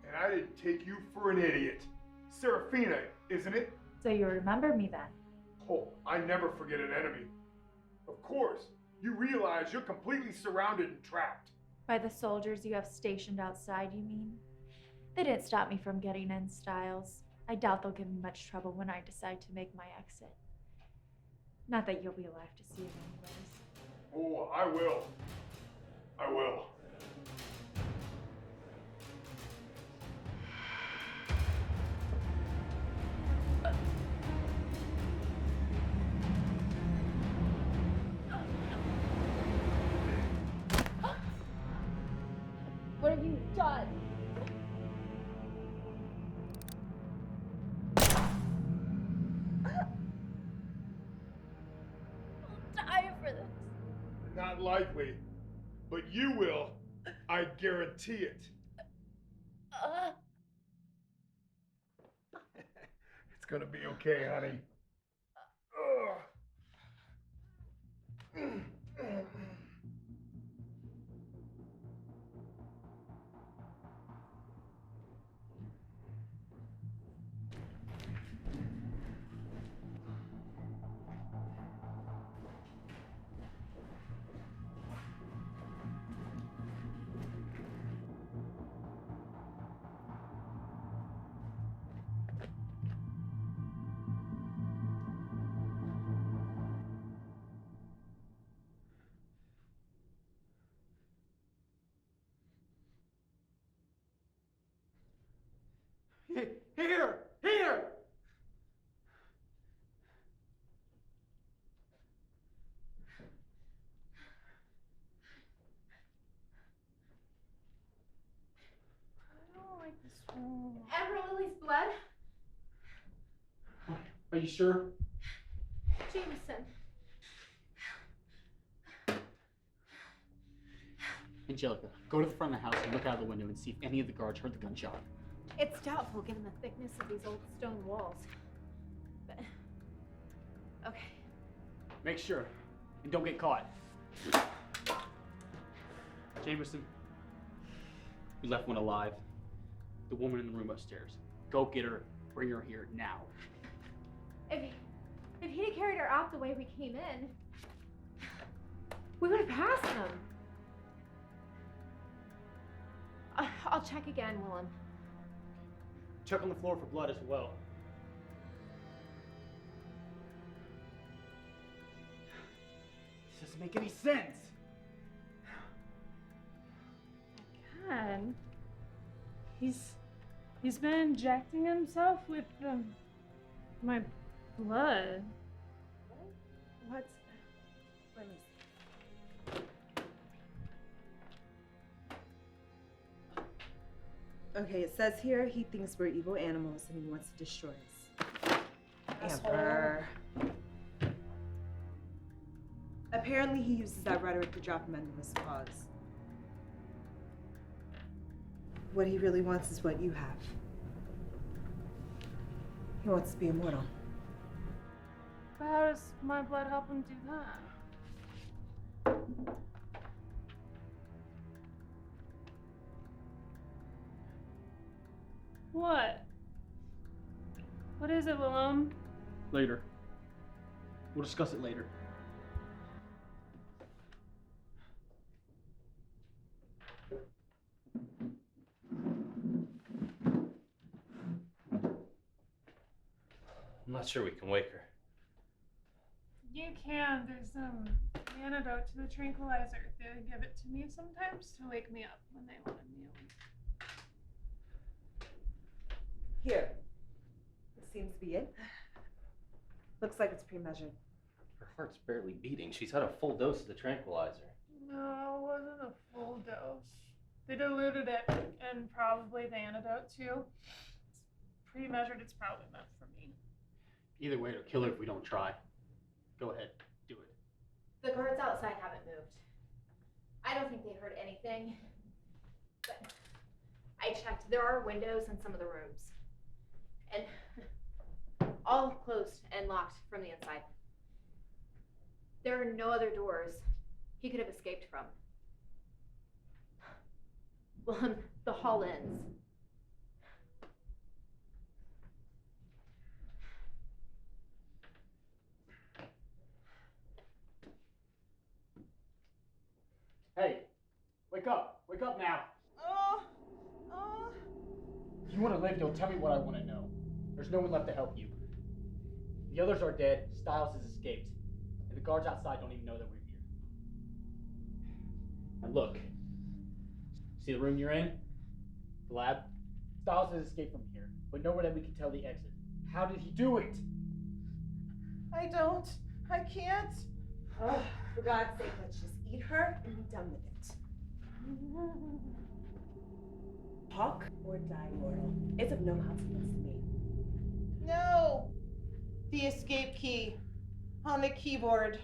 And I didn't take you for an idiot. Sarafina, isn't it? So you remember me then? Oh, I never forget an enemy. Of course, you realize you're completely surrounded and trapped. By the soldiers you have stationed outside, you mean? They didn't stop me from getting in, Styles. I doubt they'll give me much trouble when I decide to make my exit. Not that you'll be alive to see it anyways. Oh, I will. I will. What have you done? I'll die for this. Not likely, but you will. I guarantee it. It's gonna be okay, honey. Here! Here! I don't like this room. Amber Lily's blood? Are you sure? Jameson. Angelica, go to the front of the house and look out of the window and see if any of the guards heard the gunshot. It's doubtful given the thickness of these old stone walls. But okay. Make sure, and don't get caught. Jameson, we left one alive. The woman in the room upstairs. Go get her, bring her here now. If he'd have carried her out the way we came in, we would have passed them. I'll check again, Willem. Check on the floor for blood as well. This doesn't make any sense. God. He's been injecting himself with my blood. What's... Let me see. Okay, it says here he thinks we're evil animals and he wants to destroy us. Amber. Apparently he uses that rhetoric to drop him under his claws. What he really wants is what you have. He wants to be immortal. But how does my blood help him do that? What? What is it, Willem? Later. We'll discuss it later. I'm not sure we can wake her. You can. There's antidote to the tranquilizer. They give it to me sometimes to wake me up when they wanted me awake. Here. This seems to be it. Looks like it's pre-measured. Her heart's barely beating. She's had a full dose of the tranquilizer. No, it wasn't a full dose. They diluted it and probably the antidote too. It's pre-measured. It's probably meant for me. Either way, it'll kill her if we don't try. Go ahead, do it. The guards outside haven't moved. I don't think they heard anything. But I checked. There are windows in some of the rooms. And all closed and locked from the inside. There are no other doors he could have escaped from. Well, the hall ends. Hey, wake up! Wake up now! If you want to live, you'll tell me what I want to know. There's no one left to help you. The others are dead, Styles has escaped, and the guards outside don't even know that we're here. And look, see the room you're in? The lab? Styles has escaped from here, but nowhere that we can tell the exit. How did he do it? I can't. Oh, for God's sake, let's just eat her and be done with it. Talk or die mortal. It's of no consequence to me. No! The escape key on the keyboard.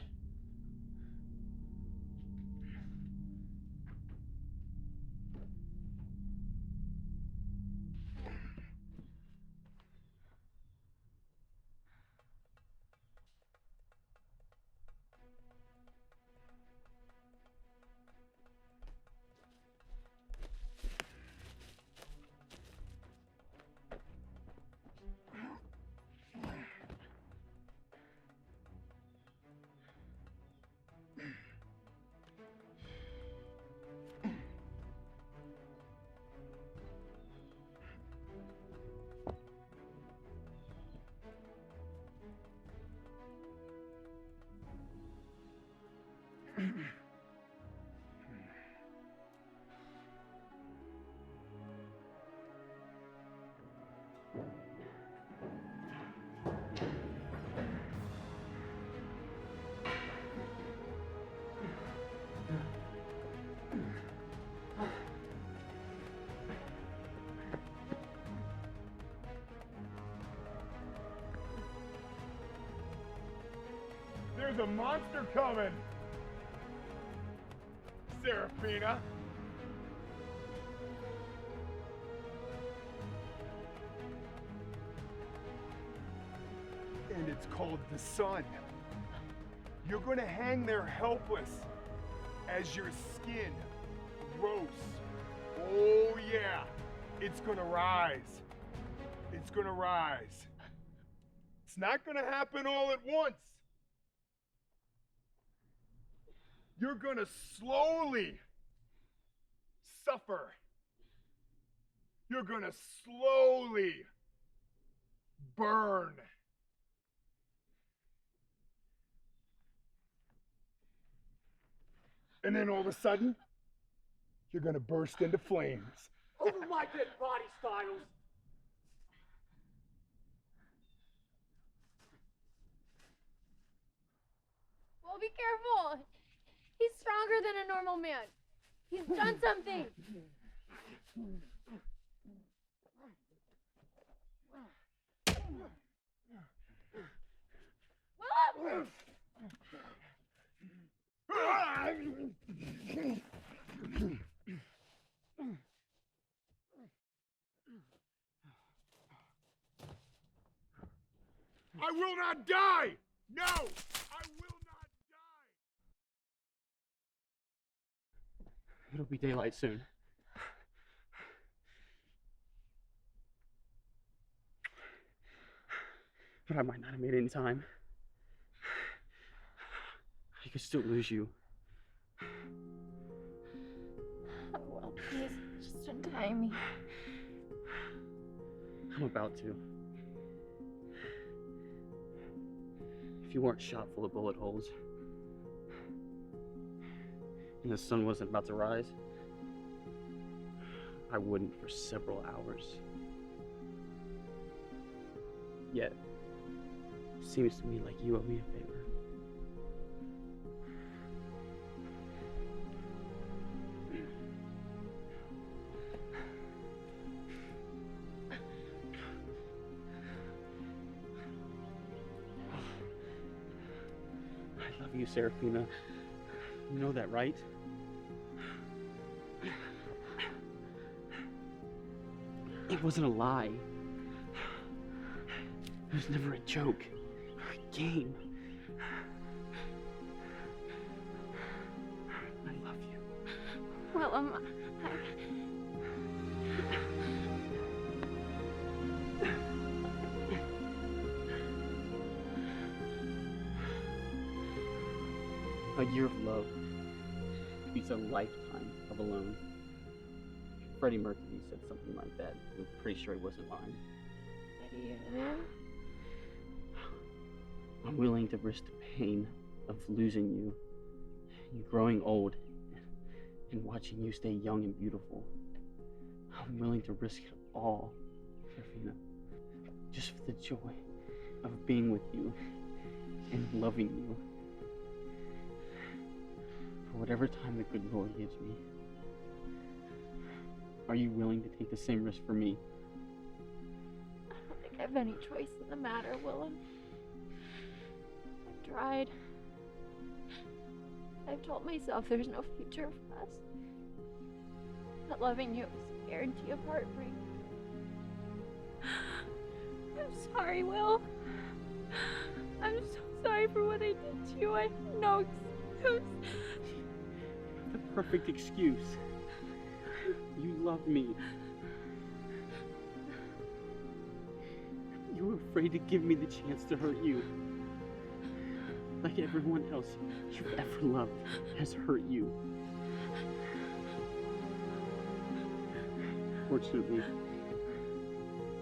There's a monster coming! Sarafina! And it's called the sun. You're gonna hang there helpless as your skin roasts. Oh yeah, it's gonna rise. It's gonna rise. It's not gonna happen all at once. You're gonna slowly suffer. You're gonna slowly burn. And then all of a sudden, you're gonna burst into flames. Over my dead body, Styles! Well, be careful. He's stronger than a normal man. He's done something. Willem! I will not die! No! I will not die! It'll be daylight soon. But I might not have made it in time. I could still lose you. Oh, well, please, just untie me. I'm about to. If you weren't shot full of bullet holes, and the sun wasn't about to rise, I wouldn't for several hours. Yet, it seems to me like you owe me a favor. I love you, Sarafina. You know that, right? It wasn't a lie. It was never a joke or a game. I love you. Willem, A year of love beats a lifetime of alone. Freddie Mercury said something like that. I'm pretty sure he wasn't lying. what do you mean? I'm willing to risk the pain of losing you, you growing old, and watching you stay young and beautiful. I'm willing to risk it all, Sarafina, just for the joy of being with you and loving you. For whatever time the good Lord gives me. Are you willing to take the same risk for me? I don't think I have any choice in the matter, Willem. I've tried. I've told myself there's no future for us. That loving you is a guarantee of heartbreak. I'm sorry, Will. I'm so sorry for what I did to you. I have no excuse. The perfect excuse. You love me. You were afraid to give me the chance to hurt you. Like everyone else you've ever loved has hurt you. Fortunately,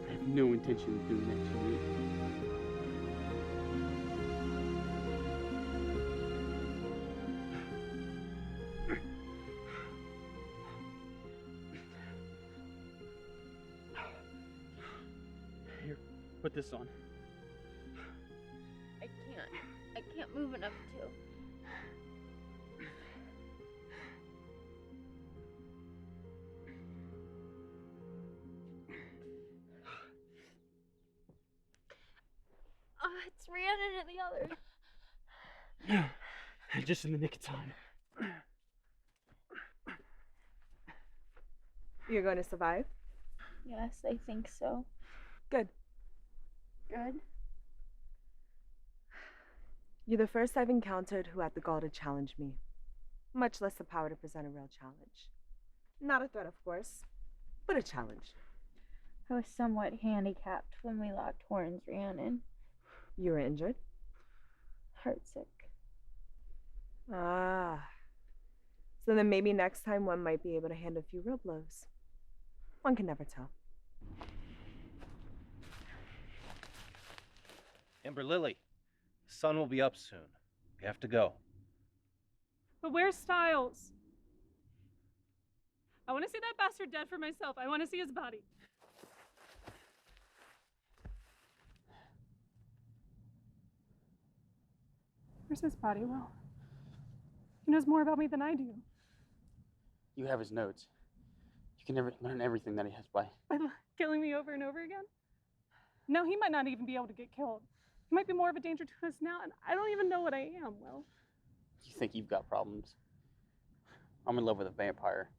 I have no intention of doing that to you. Here, put this on. I can't move enough to. It's Rhiannon and the others. Just in the nick of time. You're going to survive? Yes, I think so. Good. Good. You're the first I've encountered who had the gall to challenge me, much less the power to present a real challenge. Not a threat, of course, but a challenge. I was somewhat handicapped when we locked horns, Rhiannon. You were injured? Heartsick. Ah. So then maybe next time one might be able to hand a few real blows. One can never tell. Amber Lily, the sun will be up soon. We have to go. But where's Styles? I want to see that bastard dead for myself. I want to see his body. Where's his body, Will? He knows more about me than I do. You have his notes. You can never learn everything that he has by. By killing me over and over again? No, he might not even be able to get killed. He might be more of a danger to us now, and I don't even know what I am, Will. You think you've got problems? I'm in love with a vampire.